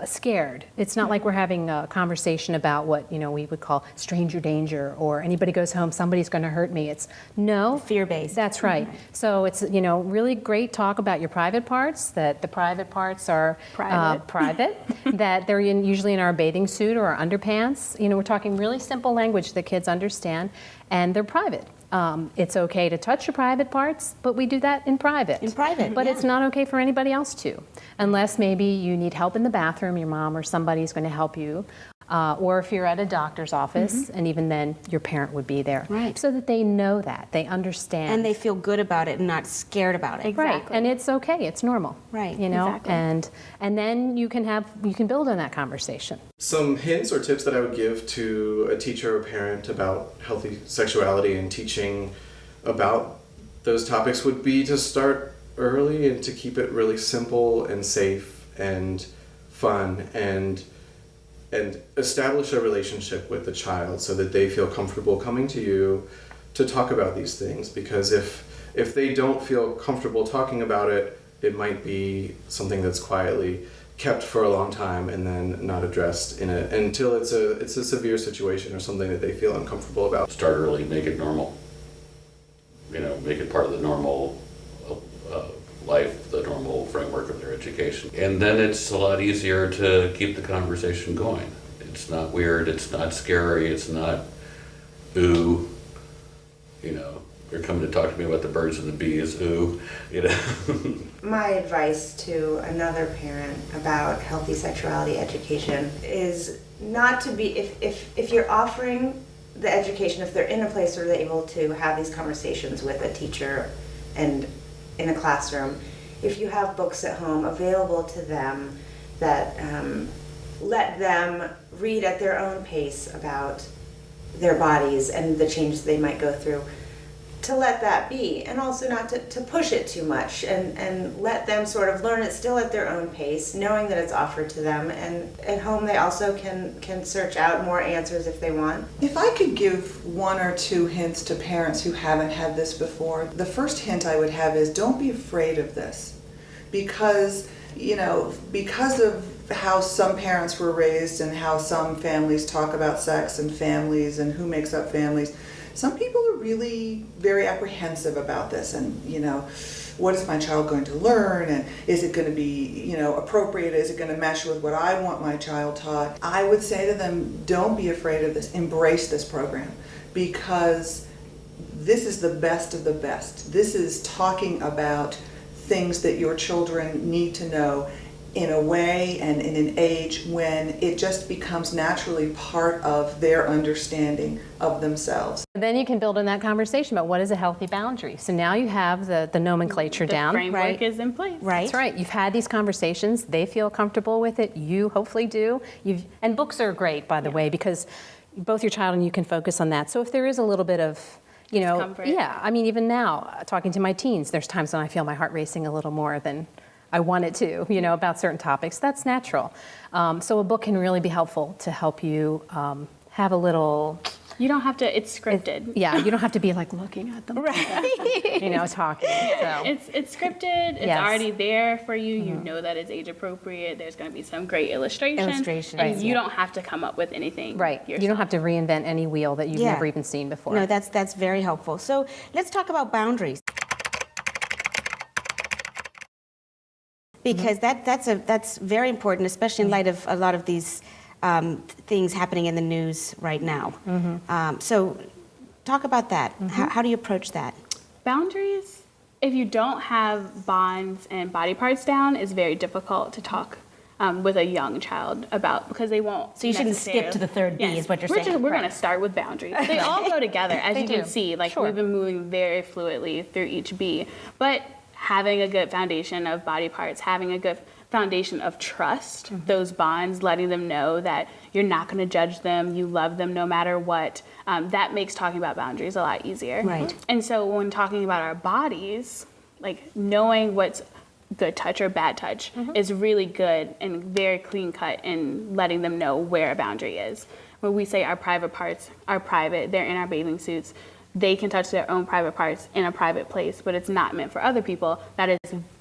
Speaker 3: scared. It's not like we're having a conversation about what, we would call stranger danger, or anybody goes home, somebody's going to hurt me. It's no.
Speaker 2: Fear-based.
Speaker 3: That's right. So it's, really great talk about your private parts, that the private parts are private, that they're usually in our bathing suit or our underpants. We're talking really simple language that kids understand, and they're private. It's okay to touch your private parts, but we do that in private.
Speaker 2: In private,
Speaker 3: But
Speaker 2: yeah.
Speaker 3: it's not okay for anybody else to, unless maybe you need help in the bathroom, your mom or somebody's going to help you. Or if you're at a doctor's office, and even then your parent would be there.
Speaker 2: Right.
Speaker 3: So that they know that, they understand.
Speaker 2: And they feel good about it and not scared about it.
Speaker 3: Right, and it's okay, it's normal.
Speaker 2: Right,
Speaker 3: You know,
Speaker 4: exactly.
Speaker 3: and then you can build on that conversation.
Speaker 8: Some hints or tips that I would give to a teacher or parent about healthy sexuality and teaching about those topics would be to start early and to keep it really simple and safe and fun and establish a relationship with the child so that they feel comfortable coming to you to talk about these things, because if they don't feel comfortable talking about it, it might be something that's quietly kept for a long time and then not addressed until it's a severe situation or something that they feel uncomfortable about.
Speaker 5: Start early, make it normal. Make it part of the normal life, the normal framework of their education. And then it's a lot easier to keep the conversation going. It's not weird, it's not scary, it's not, ooh, you're coming to talk to me about the birds and the bees, ooh,
Speaker 7: My advice to another parent about healthy sexuality education is not to be, if you're offering the education, if they're in a place where they're able to have these conversations with a teacher and in a classroom, if you have books at home available to them that let them read at their own pace about their bodies and the changes they might go through, to let that be, and also not to push it too much, and let them sort of learn it still at their own pace, knowing that it's offered to them, and at home they also can search out more answers if they want.
Speaker 6: If I could give one or two hints to parents who haven't had this before, the first hint I would have is don't be afraid of this. Because of how some parents were raised and how some families talk about sex and families and who makes up families, some people are really very apprehensive about this, and what is my child going to learn, and is it going to be appropriate, is it going to mesh with what I want my child taught? I would say to them, don't be afraid of this, embrace this program, because this is the best of the best. This is talking about things that your children need to know in a way and in an age when it just becomes naturally part of their understanding of themselves.
Speaker 3: Then you can build on that conversation about what is a healthy boundary. So now you have the nomenclature down.
Speaker 4: The framework is in place.
Speaker 2: Right.
Speaker 3: That's right. You've had these conversations. They feel comfortable with it. You hopefully do. And books are great, by the way, because both your child and you can focus on that. So if there is a little bit of,
Speaker 4: Discomfort.
Speaker 3: yeah, I mean, even now, talking to my teens, there's times when I feel my heart racing a little more than I want it to, about certain topics. That's natural. So a book can really be helpful to help you have a little...
Speaker 4: You don't have to, it's scripted.
Speaker 3: Yeah, you don't have to be like looking at them, talking. So.
Speaker 4: It's scripted, it's
Speaker 3: Yes.
Speaker 4: already there for you. You know that it's age appropriate. There's going to be some great illustration. And you don't have to come up with anything
Speaker 3: Right.
Speaker 4: yourself.
Speaker 3: You don't have to reinvent any wheel that you've
Speaker 2: Yeah.
Speaker 3: never even seen before.
Speaker 2: No, that's very helpful. So let's talk about boundaries. Because that's very important, especially in light of a lot of these things happening in the news right now. So talk about that. How do you approach that?
Speaker 4: Boundaries, if you don't have bonds and body parts down, is very difficult to talk with a young child about, because they won't.
Speaker 2: So you shouldn't skip to the third B, is what you're saying.
Speaker 4: We're going to start with boundaries. They all go together, as
Speaker 3: They
Speaker 4: you can
Speaker 3: do.
Speaker 4: see. Like
Speaker 3: Sure.
Speaker 4: we've been moving very fluidly through each B. But having a good foundation of body parts, having a good foundation of trust, those bonds, letting them know that you're not going to judge them, you love them no matter what, that makes talking about boundaries a lot easier.
Speaker 2: Right.
Speaker 4: And so when talking about our bodies, like knowing what's good touch or bad touch is really good and very clean cut in letting them know where a boundary is. When we say our private parts are private, they're in our bathing suits, they can touch their own private parts in a private place, but it's not meant for other people. That is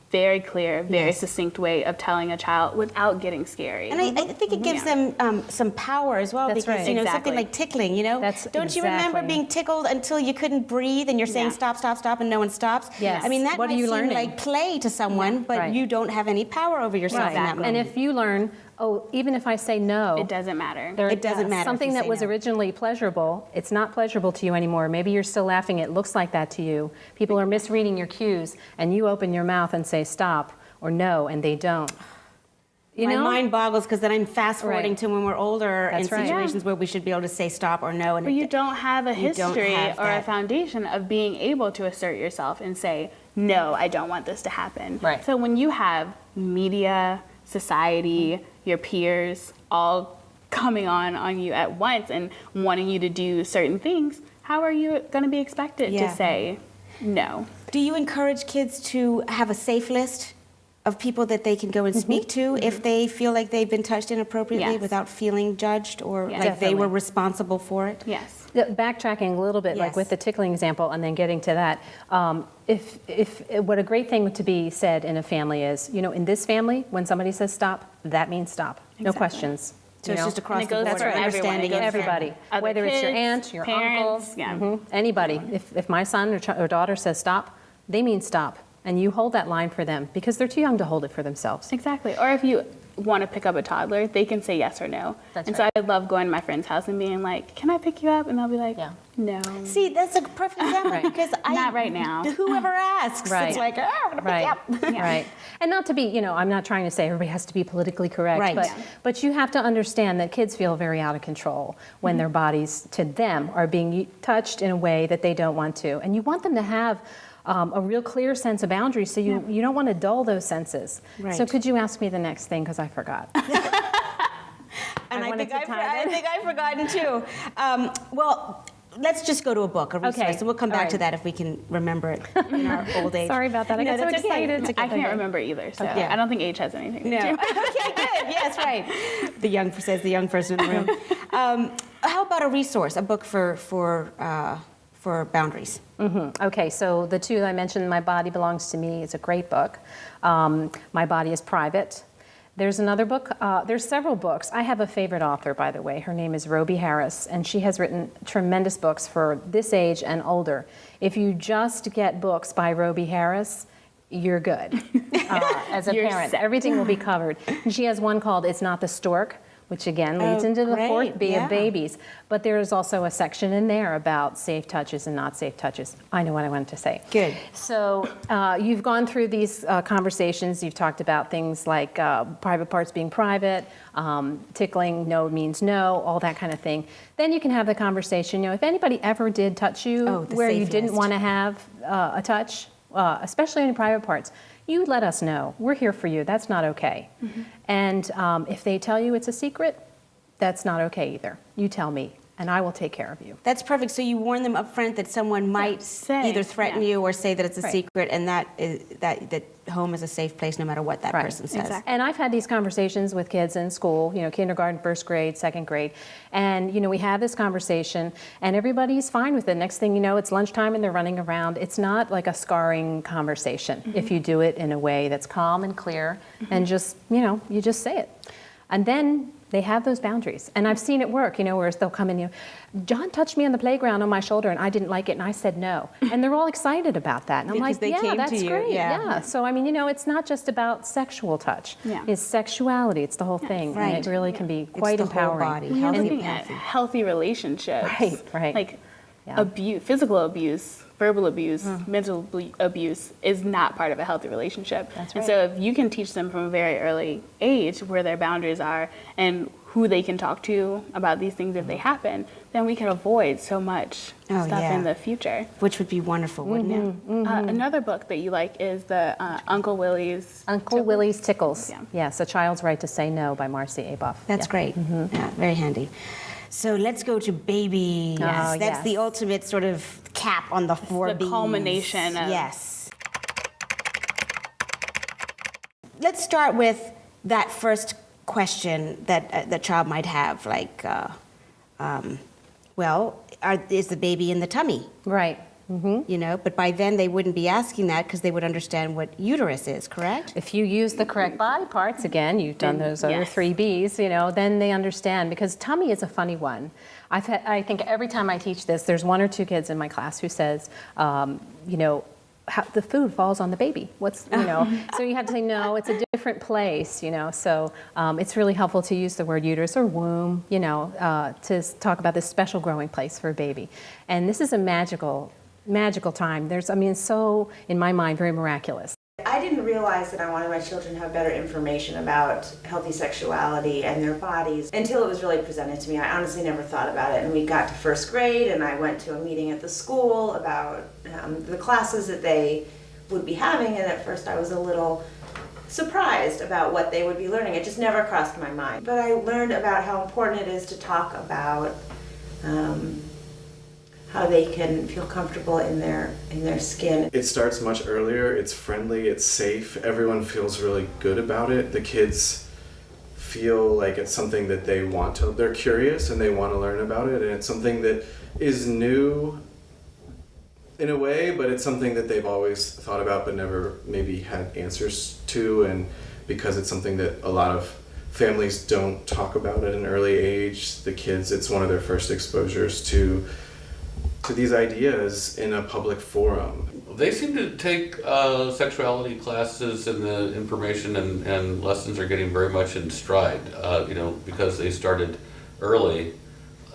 Speaker 4: very clear, very succinct way of telling a child without getting scary.
Speaker 2: And I think it gives them some power as well.
Speaker 3: That's
Speaker 2: because,
Speaker 3: right.
Speaker 2: something
Speaker 4: Exactly.
Speaker 2: like tickling,
Speaker 3: That's
Speaker 2: Don't you remember
Speaker 3: exactly.
Speaker 2: being tickled until you couldn't breathe and you're saying
Speaker 4: Yeah.
Speaker 2: stop, stop, stop, and no one stops?
Speaker 3: Yes.
Speaker 2: I mean, that
Speaker 3: What are
Speaker 2: might
Speaker 3: you
Speaker 2: seem
Speaker 3: learning?
Speaker 2: like play to someone, but
Speaker 3: Right.
Speaker 2: you don't have any power over yourself in that moment.
Speaker 3: And if you learn, Oh, even if I say no.
Speaker 4: It doesn't matter.
Speaker 2: It doesn't matter if
Speaker 3: Something
Speaker 2: you
Speaker 3: that
Speaker 2: say
Speaker 3: was
Speaker 2: no.
Speaker 3: originally pleasurable, it's not pleasurable to you anymore. Maybe you're still laughing. It looks like that to you. People are misreading your cues, and you open your mouth and say stop or no, and they don't.
Speaker 2: My mind boggles because then I'm fast forwarding
Speaker 3: Right.
Speaker 2: to when we're older
Speaker 3: That's
Speaker 2: in
Speaker 3: right.
Speaker 2: situations where we should be able to say stop or no. And
Speaker 4: But you don't have a
Speaker 2: you don't
Speaker 4: history
Speaker 2: have
Speaker 4: or a
Speaker 2: that.
Speaker 4: foundation of being able to assert yourself and say, no, I don't want this to happen.
Speaker 3: Right.
Speaker 4: So when you have media, society, your peers all coming on you at once and wanting you to do certain things, how are you going to be expected
Speaker 2: Yeah.
Speaker 4: to say no?
Speaker 2: Do you encourage kids to have a safe list of people that they can go and speak to if they feel like they've been touched inappropriately
Speaker 4: Yes.
Speaker 2: without feeling judged or
Speaker 4: Yeah.
Speaker 2: like they were
Speaker 3: Definitely.
Speaker 2: responsible for it?
Speaker 4: Yes.
Speaker 3: Backtracking a little bit, like
Speaker 2: Yes.
Speaker 3: with the tickling example, and then getting to that. What a great thing to be said in a family is, in this family, when somebody says stop, that means stop. No
Speaker 4: Exactly.
Speaker 3: questions.
Speaker 2: So it's just across
Speaker 4: And it
Speaker 2: the
Speaker 4: goes
Speaker 2: board.
Speaker 4: for everyone.
Speaker 2: Understanding
Speaker 4: It goes for
Speaker 3: Everybody,
Speaker 4: other
Speaker 3: whether it's your
Speaker 4: kids,
Speaker 3: aunt, your
Speaker 4: parents,
Speaker 3: uncle,
Speaker 4: yeah.
Speaker 3: anybody. If my son or daughter says stop, they mean stop. And you hold that line for them because they're too young to hold it for themselves.
Speaker 4: Exactly. Or if you want to pick up a toddler, they can say yes or no.
Speaker 3: That's
Speaker 4: and
Speaker 3: right.
Speaker 4: so I love going to my friend's house and being like, can I pick you up? And they'll be like,
Speaker 3: Yeah.
Speaker 4: no.
Speaker 2: See, that's a perfect example
Speaker 3: Right.
Speaker 2: because
Speaker 4: Not right now.
Speaker 2: Whoever asks,
Speaker 3: Right.
Speaker 2: it's like, oh, I'm gonna
Speaker 3: Right,
Speaker 2: pick you up.
Speaker 3: right. And not to be, I'm not trying to say everybody has to be politically correct,
Speaker 2: Right.
Speaker 3: but,
Speaker 2: Yeah.
Speaker 3: but you have to understand that kids feel very out of control when their bodies, to them, are being touched in a way that they don't want to. And you want them to have a real clear sense of boundaries, so you don't want to dull those senses.
Speaker 2: Right.
Speaker 3: So could you ask me the next thing, because I forgot.
Speaker 2: And I
Speaker 3: wanted
Speaker 2: think
Speaker 3: to tie it in.
Speaker 2: I've forgotten too. Well, let's just go to a book, a resource.
Speaker 3: Okay.
Speaker 2: So we'll come
Speaker 3: All
Speaker 2: back
Speaker 3: right.
Speaker 2: to that if we can remember it in our old age.
Speaker 3: Sorry about that. I
Speaker 2: No,
Speaker 3: got so
Speaker 2: that's okay.
Speaker 3: excited.
Speaker 4: I can't remember either, so
Speaker 2: Okay.
Speaker 4: I don't think age has anything to
Speaker 2: No.
Speaker 4: do
Speaker 2: Okay,
Speaker 4: with it.
Speaker 2: good. Yes, right. Says the young person in the room. How about a resource, a book for boundaries?
Speaker 3: Okay, so the two I mentioned, My Body Belongs to Me, is a great book. My Body is Private. There's another book, there's several books. I have a favorite author, by the way. Her name is Roby Harris, and she has written tremendous books for this age and older. If you just get books by Roby Harris, you're good as a
Speaker 4: You're
Speaker 3: parent.
Speaker 4: set.
Speaker 3: Everything will be covered. And she has one called It's Not the Stork, which again leads
Speaker 2: Oh,
Speaker 3: into the
Speaker 2: great,
Speaker 3: fourth B
Speaker 2: yeah.
Speaker 3: of babies. But there is also a section in there about safe touches and not safe touches. I know what I wanted to say.
Speaker 2: Good.
Speaker 3: So you've gone through these conversations. You've talked about things like private parts being private, tickling, no means no, all that kind of thing. Then you can have the conversation, if anybody ever did touch you
Speaker 2: Oh, the
Speaker 3: where you
Speaker 2: safe
Speaker 3: didn't
Speaker 2: list.
Speaker 3: want to have a touch, especially on your private parts, you let us know. We're here for you. That's not okay. And if they tell you it's a secret, that's not okay either. You tell me, and I will take care of you.
Speaker 2: That's perfect. So you warn them up front that someone might
Speaker 4: say,
Speaker 2: either threaten
Speaker 4: yeah.
Speaker 2: you or say that it's a
Speaker 3: Right.
Speaker 2: secret, and that home is a safe place no matter what that
Speaker 3: Right.
Speaker 2: person says.
Speaker 4: Exactly.
Speaker 3: And I've had these conversations with kids in school, kindergarten, first grade, second grade. And, we have this conversation and everybody's fine with it. Next thing you know, it's lunchtime and they're running around. It's not like a scarring conversation if you do it in a way that's calm and clear and just, you just say it. And then they have those boundaries. And I've seen it work, where they'll come in, John touched me on the playground on my shoulder and I didn't like it and I said no. And they're all excited about that. And I'm
Speaker 2: Because
Speaker 3: like,
Speaker 2: they
Speaker 3: yeah,
Speaker 2: came to
Speaker 3: that's
Speaker 2: you,
Speaker 3: great.
Speaker 2: yeah.
Speaker 3: So, it's not just about sexual touch.
Speaker 4: Yeah.
Speaker 3: It's sexuality. It's the whole thing.
Speaker 2: Right.
Speaker 3: And it really can be quite
Speaker 2: the whole
Speaker 3: empowering.
Speaker 2: body.
Speaker 4: We're
Speaker 2: Healthy,
Speaker 4: looking at healthy relationships.
Speaker 3: Right.
Speaker 4: Like
Speaker 3: Yeah.
Speaker 4: abuse, physical abuse, verbal abuse, mental abuse is not part of a healthy relationship.
Speaker 3: That's
Speaker 4: And
Speaker 3: right.
Speaker 4: so if you can teach them from a very early age where their boundaries are and who they can talk to about these things if they happen, then we can avoid so much
Speaker 2: Oh,
Speaker 4: stuff
Speaker 2: yeah.
Speaker 4: in the future.
Speaker 2: Which would be wonderful, wouldn't it?
Speaker 4: Another book that you like is the Uncle Willie's.
Speaker 3: Uncle Willie's Tickles.
Speaker 4: Yeah.
Speaker 3: Yes, A Child's Right to Say No by Marcy Aboff.
Speaker 2: That's great. Yeah, very handy. So let's go to babies.
Speaker 3: Oh,
Speaker 2: That's
Speaker 3: yes.
Speaker 2: the ultimate sort of cap on the four
Speaker 4: the
Speaker 2: Bs.
Speaker 4: culmination of-
Speaker 2: Yes. Let's start with that first question that the child might have, like, is the baby in the tummy?
Speaker 3: Right.
Speaker 2: But by then they wouldn't be asking that because they would understand what uterus is, correct?
Speaker 3: If you use the correct body parts, again, you've done those other
Speaker 4: yes.
Speaker 3: 3 Bs, then they understand, because tummy is a funny one. I think every time I teach this, there's 1 or 2 kids in my class who says, how the food falls on the baby. So you have to say, no, it's a different place, So it's really helpful to use the word uterus or womb, to talk about this special growing place for a baby. And this is a magical time. It's so, in my mind, very miraculous.
Speaker 7: I didn't realize that I wanted my children to have better information about healthy sexuality and their bodies until it was really presented to me. I honestly never thought about it. And we got to first grade and I went to a meeting at the school about the classes that they would be having, and at first I was a little surprised about what they would be learning. It just never crossed my mind. But I learned about how important it is to talk about how they can feel comfortable in their skin.
Speaker 8: It starts much earlier. It's friendly, it's safe. Everyone feels really good about it. The kids feel like it's something that they're curious and they want to learn about it, and it's something that is new in a way, but it's something that they've always thought about but never maybe had answers to, and because it's something that a lot of families don't talk about at an early age, the kids, it's one of their first exposures to these ideas in a public forum.
Speaker 5: They seem to take sexuality classes, and the information and lessons are getting very much in stride. Because they started early,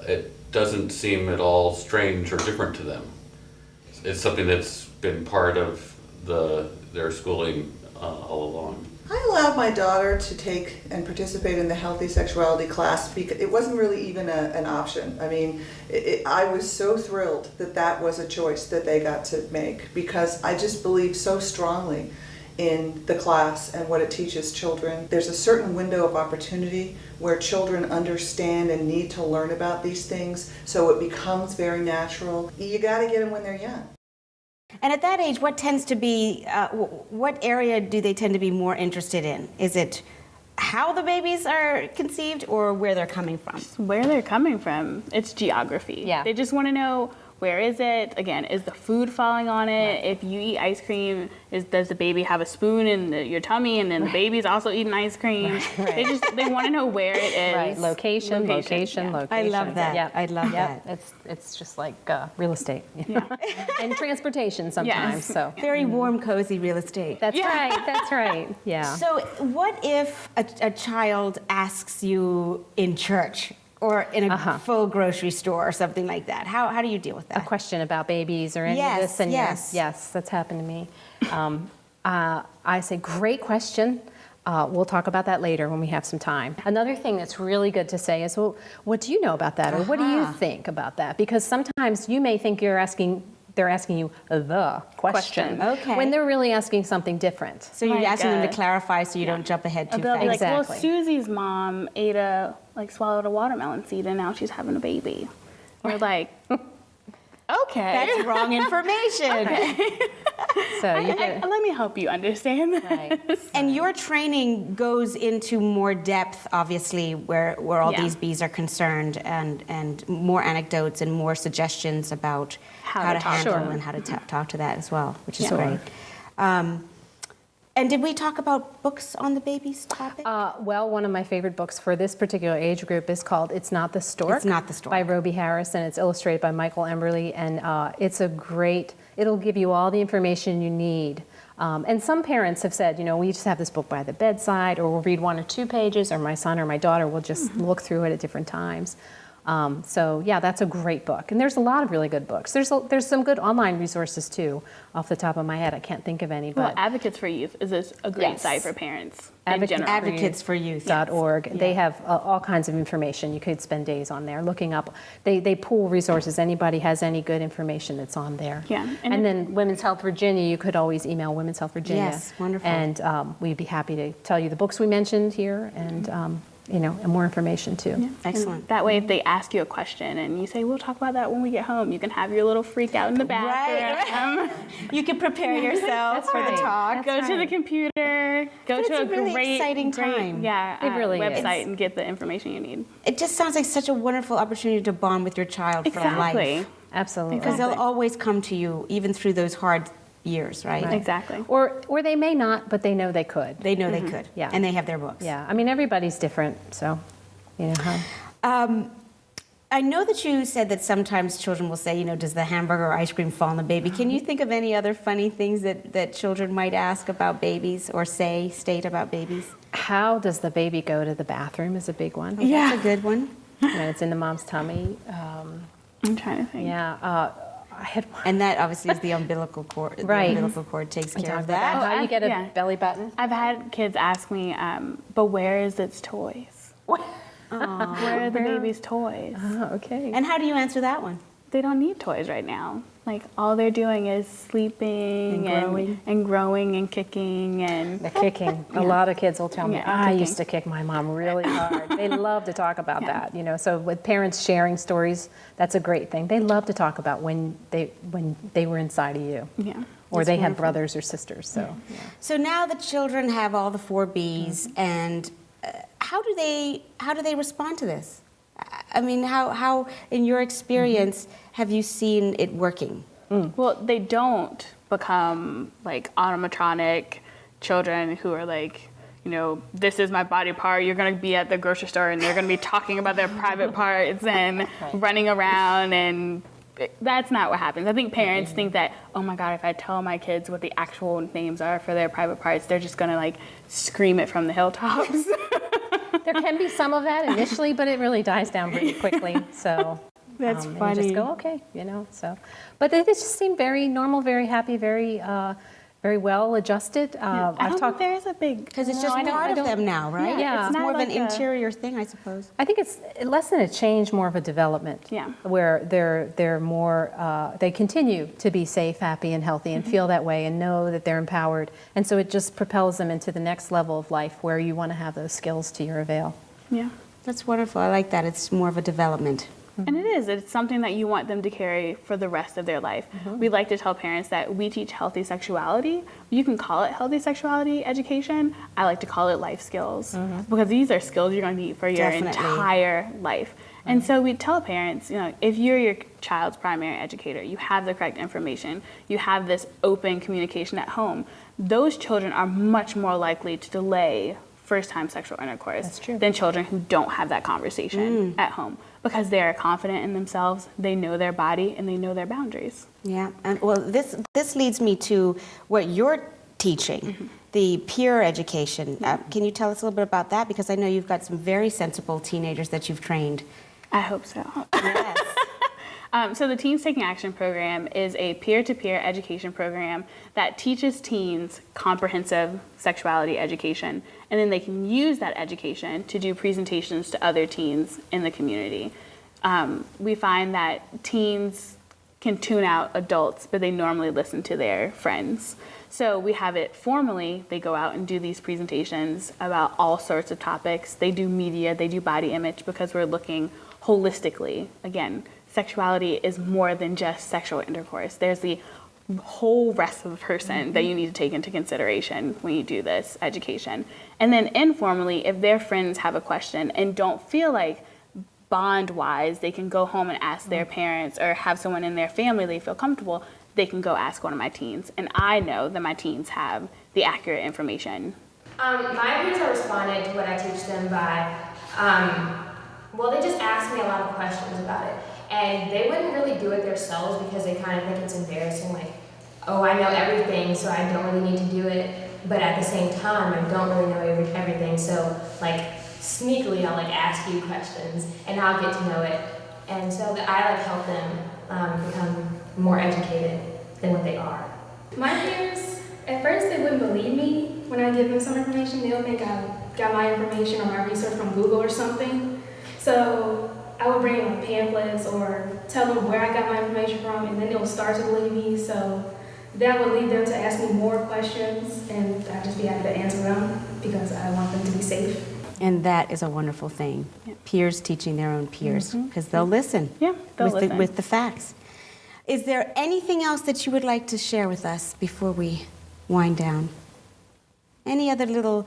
Speaker 5: it doesn't seem at all strange or different to them. It's something that's been part of their schooling all along.
Speaker 6: I allowed my daughter to take and participate in the healthy sexuality class because it wasn't really even an option. I mean, I was so thrilled that was a choice that they got to make, because I just believe so strongly in the class and what it teaches children. There's a certain window of opportunity where children understand and need to learn about these things, so it becomes very natural. You got to get them when they're young.
Speaker 2: And at that age, what tends to be, what area do they tend to be more interested in? Is it how the babies are conceived or where they're coming from?
Speaker 4: Where they're coming from. It's geography.
Speaker 3: Yeah.
Speaker 4: They just want to know, where is it? Again, is the food falling on it? Right. If you eat ice cream, does the baby have a spoon in your tummy, and then the baby's also eating ice cream? Right. They want to know where it is.
Speaker 3: Right. Location.
Speaker 2: I love that.
Speaker 3: Yeah.
Speaker 2: I love that.
Speaker 3: It's just like real estate.
Speaker 4: Yeah.
Speaker 3: And transportation sometimes.
Speaker 4: Yes.
Speaker 3: So
Speaker 2: Very warm, cozy real estate.
Speaker 3: That's right. That's right. Yeah.
Speaker 2: So what if a child asks you in church or in a full grocery store or something like that? How do you deal with that?
Speaker 3: A question about babies or any of this? And yes, that's happened to me. I say, great question. We'll talk about that later when we have some time. Another thing that's really good to say is, well, what do you know about that? Or what do you think about that? Because sometimes you may think they're asking you the question.
Speaker 2: Okay.
Speaker 3: When they're really asking something different.
Speaker 2: So you're asking them to clarify so you don't jump ahead too
Speaker 4: They'll
Speaker 2: fast.
Speaker 4: be like,
Speaker 3: Exactly.
Speaker 4: well, Susie's mom swallowed a watermelon seed and now she's having a baby. We're like, okay.
Speaker 2: That's wrong information.
Speaker 3: So
Speaker 4: let me help you understand this.
Speaker 3: Right.
Speaker 2: And your training goes into more depth, obviously, where all these bees are concerned, and more anecdotes and more suggestions about how to handle and how to talk to that as well, which is great. And did we talk about books on the babies topic?
Speaker 3: Well, one of my favorite books for this particular age group is called It's Not the Stork.
Speaker 2: It's Not the Stork.
Speaker 3: By Roby Harris, and it's illustrated by Michael Emberley, and it'll give you all the information you need. And some parents have said, we just have this book by the bedside, or we'll read 1 or 2 pages, or my son or my daughter will just look through it at different times. That's a great book. And there's a lot of really good books. There's some good online resources too. Off the top of my head, I can't think of any. But
Speaker 4: Advocates for Youth is a great site for parents.
Speaker 2: Advocates for Youth.
Speaker 3: .org.
Speaker 2: Yes.
Speaker 3: They have all kinds of information. You could spend days on there looking up. They pool resources. Anybody has any good information that's on there.
Speaker 4: Yeah.
Speaker 3: And then Women's Health Virginia, you could always email Women's Health Virginia.
Speaker 2: Yes, wonderful.
Speaker 3: And we'd be happy to tell you the books we mentioned here, and and more information too.
Speaker 4: Yeah.
Speaker 2: Excellent.
Speaker 4: And that way, if they ask you a question and you say, we'll talk about that when we get home, you can have your little freak out in the bathroom.
Speaker 2: Right. You can prepare yourself for the talk.
Speaker 4: Go to the computer. Go to a
Speaker 2: really exciting time.
Speaker 3: It really
Speaker 4: website
Speaker 3: is.
Speaker 4: and get the information you need.
Speaker 2: It just sounds like such a wonderful opportunity to bond with your child for life.
Speaker 3: Absolutely.
Speaker 2: Because they'll always come to you, even through those hard years, right?
Speaker 4: Exactly.
Speaker 3: Or they may not, but they know they could.
Speaker 2: They know they could.
Speaker 3: Yeah.
Speaker 2: And they have their books.
Speaker 3: Yeah. I mean, everybody's different, so how.
Speaker 2: I know that you said that sometimes children will say, does the hamburger or ice cream fall on the baby? Can you think of any other funny things that children might ask about babies or state about babies?
Speaker 3: How does the baby go to the bathroom is a big one.
Speaker 2: Yeah. That's a good one.
Speaker 3: When it's in the mom's tummy.
Speaker 4: I'm trying to think.
Speaker 3: Yeah. I had one.
Speaker 2: And that obviously is the umbilical cord.
Speaker 3: Right.
Speaker 2: The umbilical cord takes care of that.
Speaker 3: How you get a
Speaker 4: yeah.
Speaker 3: belly button?
Speaker 4: I've had kids ask me, but where is its toys? Where are the baby's toys?
Speaker 3: Oh, okay.
Speaker 2: And how do you answer that one?
Speaker 4: They don't need toys right now. Like, all they're doing is sleeping and growing and kicking and...
Speaker 3: The kicking. A lot of kids will tell me,
Speaker 4: Yeah,
Speaker 3: I
Speaker 4: kicking.
Speaker 3: used to kick my mom really hard. They love to talk about that, So with parents sharing stories, that's a great thing. They love to talk about when they were inside of you.
Speaker 4: Yeah.
Speaker 3: Or
Speaker 2: That's
Speaker 3: they had
Speaker 2: wonderful.
Speaker 3: brothers or sisters, so. Yeah.
Speaker 2: So now the children have all the 4 Bs, and how do they respond to this? I mean, how in your experience have you seen it working?
Speaker 4: Well, they don't become like automatronic children who are like, this is my body part. You're going to be at the grocery store and they're going to be talking about their private parts and running around, and that's not what happens. I think parents think that, oh my God, if I tell my kids what the actual names are for their private parts, they're just going to like scream it from the hilltops.
Speaker 3: There can be some of that initially, but it really dies down pretty quickly. So
Speaker 4: That's
Speaker 3: and
Speaker 4: funny.
Speaker 3: you just go, okay, So, but they just seem very normal, very happy, very well adjusted.
Speaker 4: I don't think there is a big...
Speaker 2: Because it's
Speaker 3: No,
Speaker 2: just
Speaker 3: I don't-
Speaker 2: part
Speaker 3: I
Speaker 2: of
Speaker 3: don't-
Speaker 2: them now, right?
Speaker 3: Yeah.
Speaker 2: It's
Speaker 4: It's
Speaker 2: more
Speaker 4: not
Speaker 2: of an
Speaker 4: like a-
Speaker 2: interior thing, I suppose.
Speaker 3: I think it's less than a change, more of a development.
Speaker 4: Yeah.
Speaker 3: Where they're more, they continue to be safe, happy, and healthy, and feel that way, and know that they're empowered, and so it just propels them into the next level of life where you want to have those skills to your avail.
Speaker 4: Yeah.
Speaker 2: That's wonderful. I like that. It's more of a development.
Speaker 4: And it is. It's something that you want them to carry for the rest of their life. We like to tell parents that we teach healthy sexuality. You can call it healthy sexuality education. I like to call it life skills because these are skills you're going to need for your
Speaker 2: Definitely.
Speaker 4: entire life. And so we tell parents, if you're your child's primary educator, you have the correct information, you have this open communication at home, those children are much more likely to delay first-time sexual intercourse than children who don't have that conversation at home, because they are confident in themselves, they know their body, and they know their boundaries.
Speaker 2: Yeah. And well, this leads me to what you're teaching, the peer education. Can you tell us a little bit about that? Because I know you've got some very sensible teenagers that you've trained.
Speaker 4: I hope so.
Speaker 2: Yes.
Speaker 4: So the Teens Taking Action program is a peer-to-peer education program that teaches teens comprehensive sexuality education, and then they can use that education to do presentations to other teens in the community. We find that teens can tune out adults, but they normally listen to their friends. So we have it formally. They go out and do these presentations about all sorts of topics. They do media, they do body image, because we're looking holistically. Again, sexuality is more than just sexual intercourse. There's the whole rest of the person that you need to take into consideration when you do this education. And then informally, if their friends have a question and don't feel like bond-wise they can go home and ask their parents, or have someone in their family they feel comfortable, they can go ask one of my teens. And I know that my teens have the accurate information.
Speaker 11: My peers are responding to what I teach them by, they just ask me a lot of questions about it. And they wouldn't really do it themselves because they kind of think it's embarrassing, like, oh, I know everything, so I don't really need to do it. But at the same time, I don't really know everything, so like sneakily I'll like ask you questions and I'll get to know it. And so that I like help them become more educated than what they are.
Speaker 12: My peers, at first they wouldn't believe me when I give them some information. They'll think I got my information or my research from Google or something. So I would bring like pamphlets or tell them where I got my information from, and then they'll start to believe me. So that would lead them to ask me more questions, and I'd just be happy to answer them because I want them to be safe.
Speaker 2: And that is a wonderful thing. Peers teaching their own peers, because they'll listen.
Speaker 4: Yeah, they'll listen.
Speaker 2: With the facts. Is there anything else that you would like to share with us before we wind down? Any other little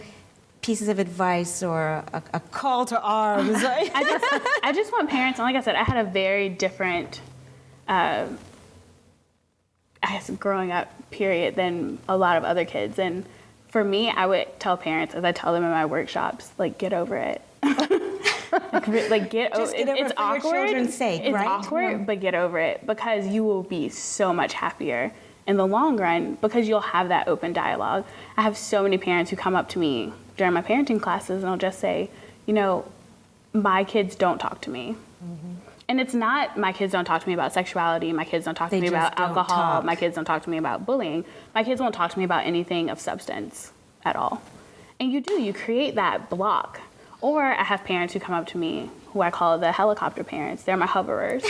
Speaker 2: pieces of advice or a call to arms?
Speaker 4: I just want parents, and like I said, I had a very different, growing up period than a lot of other kids. And for me, I would tell parents, as I tell them in my workshops, like, get over it. Like get
Speaker 2: Just get over it
Speaker 4: it's
Speaker 2: for your
Speaker 4: awkward.
Speaker 2: children's sake,
Speaker 4: it's
Speaker 2: right?
Speaker 4: awkward, but get over it because you will be so much happier in the long run because you'll have that open dialogue. I have so many parents who come up to me during my parenting classes and I'll just say, you know, my kids don't talk to me. And it's not my kids don't talk to me about sexuality, my kids don't talk to me about alcohol, my kids don't talk to me about bullying. My kids won't talk to me about anything of substance at all. And you create that block. Or I have parents who come up to me who I call the helicopter parents. They're my hoverers.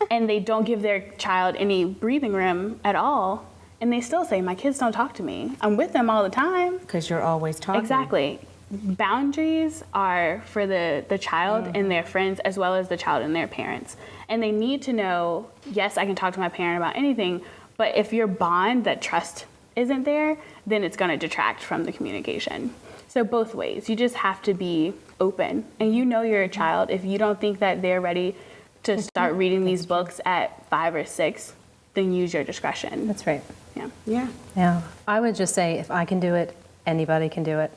Speaker 4: And they don't give their child any breathing room at all. And they still say, my kids don't talk to me. I'm with them all the time.
Speaker 2: Because you're always talking.
Speaker 4: Exactly. Boundaries are for the child and their friends as well as the child and their parents. And they need to know, yes, I can talk to my parent about anything, but if your bond, that trust isn't there, then it's going to detract from the communication. So both ways. You just have to be open. And you know your child. If you don't think that they're ready to start reading these books at 5 or 6, then use your discretion.
Speaker 3: That's right.
Speaker 4: Yeah.
Speaker 3: Yeah. I would just say if I can do it, anybody can do it.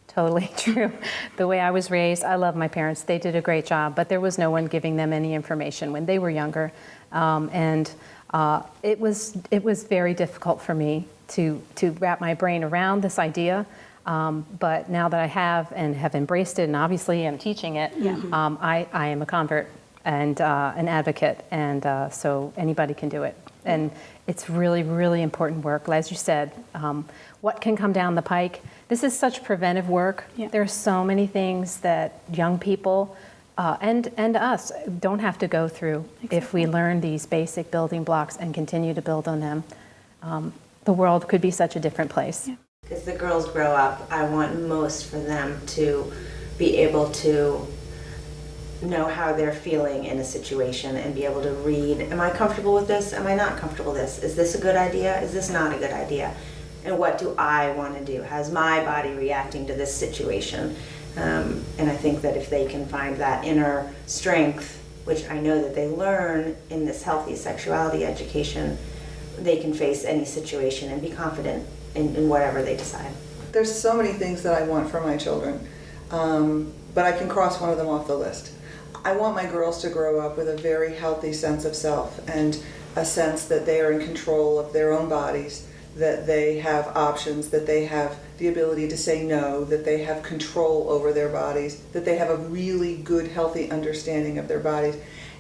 Speaker 3: Totally true. The way I was raised, I love my parents. They did a great job, but there was no one giving them any information when they were younger. It was very difficult for me to wrap my brain around this idea. But now that I have embraced it and obviously am teaching it, I am a convert and an advocate. And so anybody can do it. And it's really, really important work. As you said, what can come down the pike? This is such preventive work.
Speaker 4: Yeah.
Speaker 3: There are so many things that young people and us don't have to go through if we learn these basic building blocks and continue to build on them. The world could be such a different place.
Speaker 7: As the girls grow up, I want most for them to be able to know how they're feeling in a situation and be able to read, am I comfortable with this? Am I not comfortable with this? Is this a good idea? Is this not a good idea? And what do I want to do? How's my body reacting to this situation? And I think that if they can find that inner strength, which I know that they learn in this healthy sexuality education, they can face any situation and be confident in whatever they decide.
Speaker 6: There's so many things that I want for my children, but I can cross one of them off the list. I want my girls to grow up with a very healthy sense of self and a sense that they are in control of their own bodies, that they have options, that they have the ability to say no, that they have control over their bodies, that they have a really good, healthy understanding of their bodies.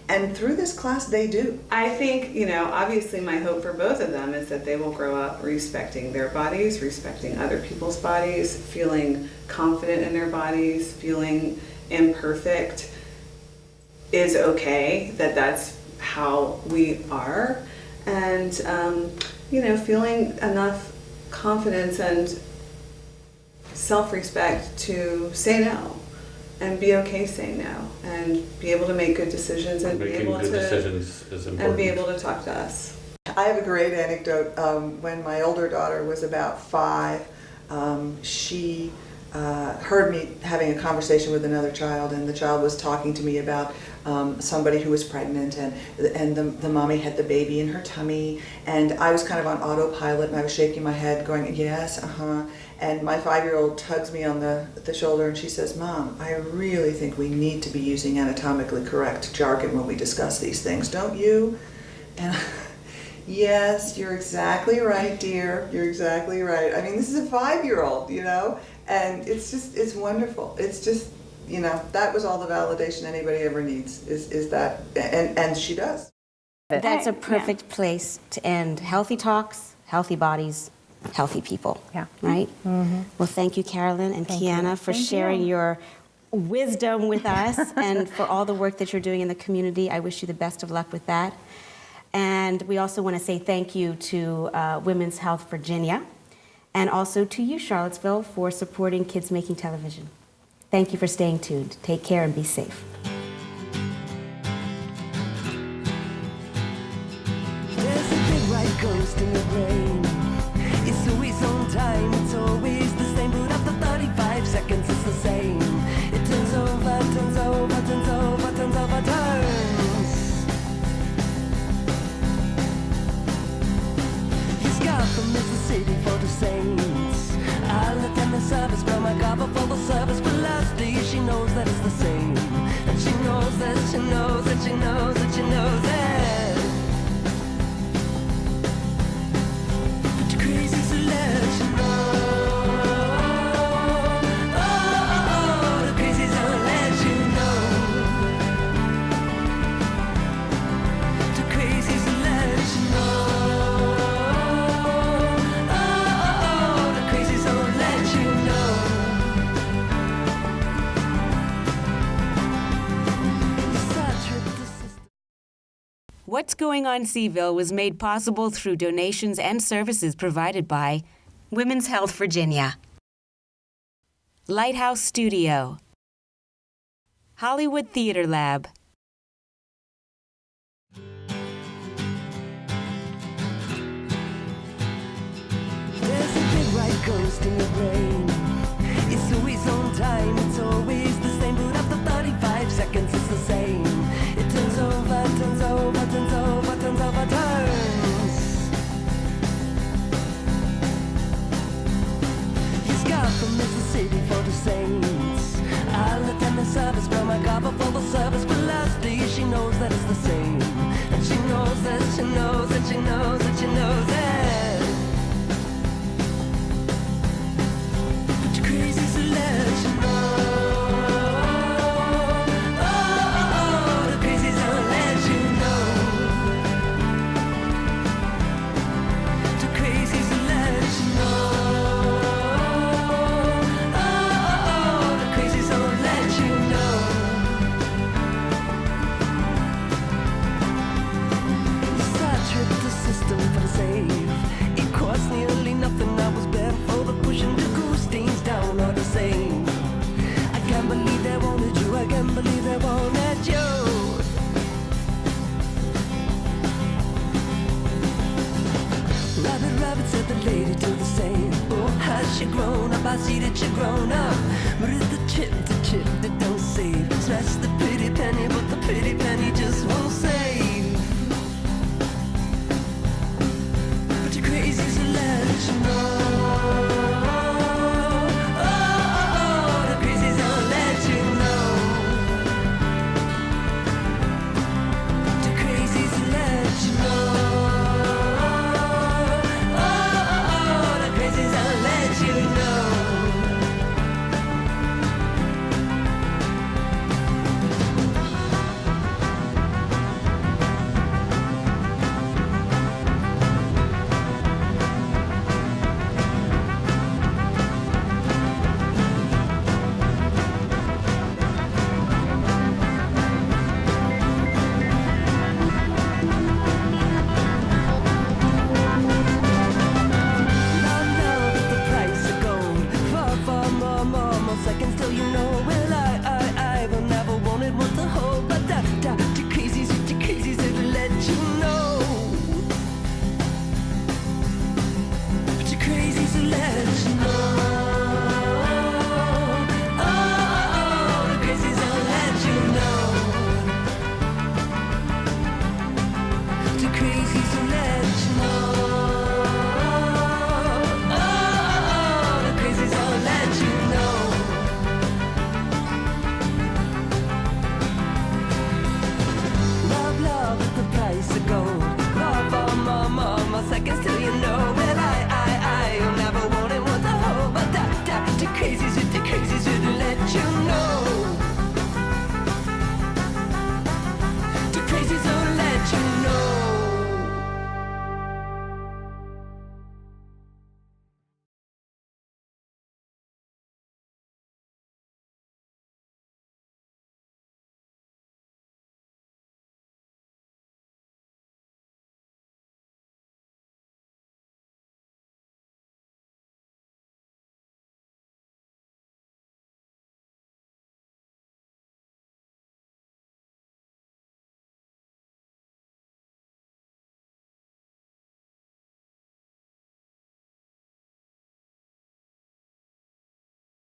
Speaker 6: And through this class, they do.
Speaker 9: I think, obviously my hope for both of them is that they will grow up respecting their bodies, respecting other people's bodies, feeling confident in their bodies, feeling imperfect is okay, that's how we are. And, feeling enough confidence and self-respect to say no. And be okay saying no, and be able to make good decisions, and be able to talk to us.
Speaker 6: I have a great anecdote. When my older daughter was about 5, she heard me having a conversation with another child, and the child was talking to me about somebody who was pregnant, and the mommy had the baby in her tummy, and I was kind of on autopilot, and I was shaking my head going, yes, and my 5-year-old tugs me on the shoulder and she says, Mom, I really think we need to be using anatomically correct jargon when we discuss these things, don't you? And yes, you're exactly right, dear. You're exactly right. I mean, this is a 5-year-old, and it's wonderful. It's just, that was all the validation anybody ever needs is that, and she does.
Speaker 2: That's a perfect place to end. Healthy talks, healthy bodies, healthy people.
Speaker 3: Yeah.
Speaker 2: Right? Mm-hmm. Well, thank you, Carolyn and Keiana, for sharing your wisdom with us and for all the work that you're doing in the community. I wish you the best of luck with that. And we also want to say thank you to Women's Health Virginia and also to you, Charlottesville, for supporting Kids Making Television. Thank you for staying tuned. Take care and be safe.
Speaker 13: There's a big white ghost in your brain. It's always on time, it's always the same, but after 35 seconds it's the same. It turns over, turns over, turns over, turns over, turns. He's got from Mississippi for the Saints. I'll attend the service from my car before the service, but last day she knows that it's the same.
Speaker 1: What's Going on Seaville was made possible through donations and services provided by Women's Health Virginia, Lighthouse Studio, Hollywood Theater Lab,
Speaker 13: There's a big white ghost in your brain. It's always on time, it's always the same. But after 35 seconds, it's the same. It turns over, turns over, turns over, turns over, turns. He's got from Mississippi for the Saints. I'll attend the service, grab my car before the service. But lastly, she knows that it's the same. And she knows that she knows that she knows that she knows that. Crazy to let you know. Oh, the crazies don't let you know. The crazies don't let you know. Oh, the crazies don't let you know. Yes, I tripped the system for the save. It cost nearly nothing. I was bad for the pushing the goose things down all the same. I can't believe they wanted you. I can't believe they wanted you. Rabbit, rabbit, said the lady to the same. Oh, has she grown up? I see that she grown up. But it's the chip that don't save. Smash the pretty penny, but the pretty penny just won't save. But you're crazy, so let you know.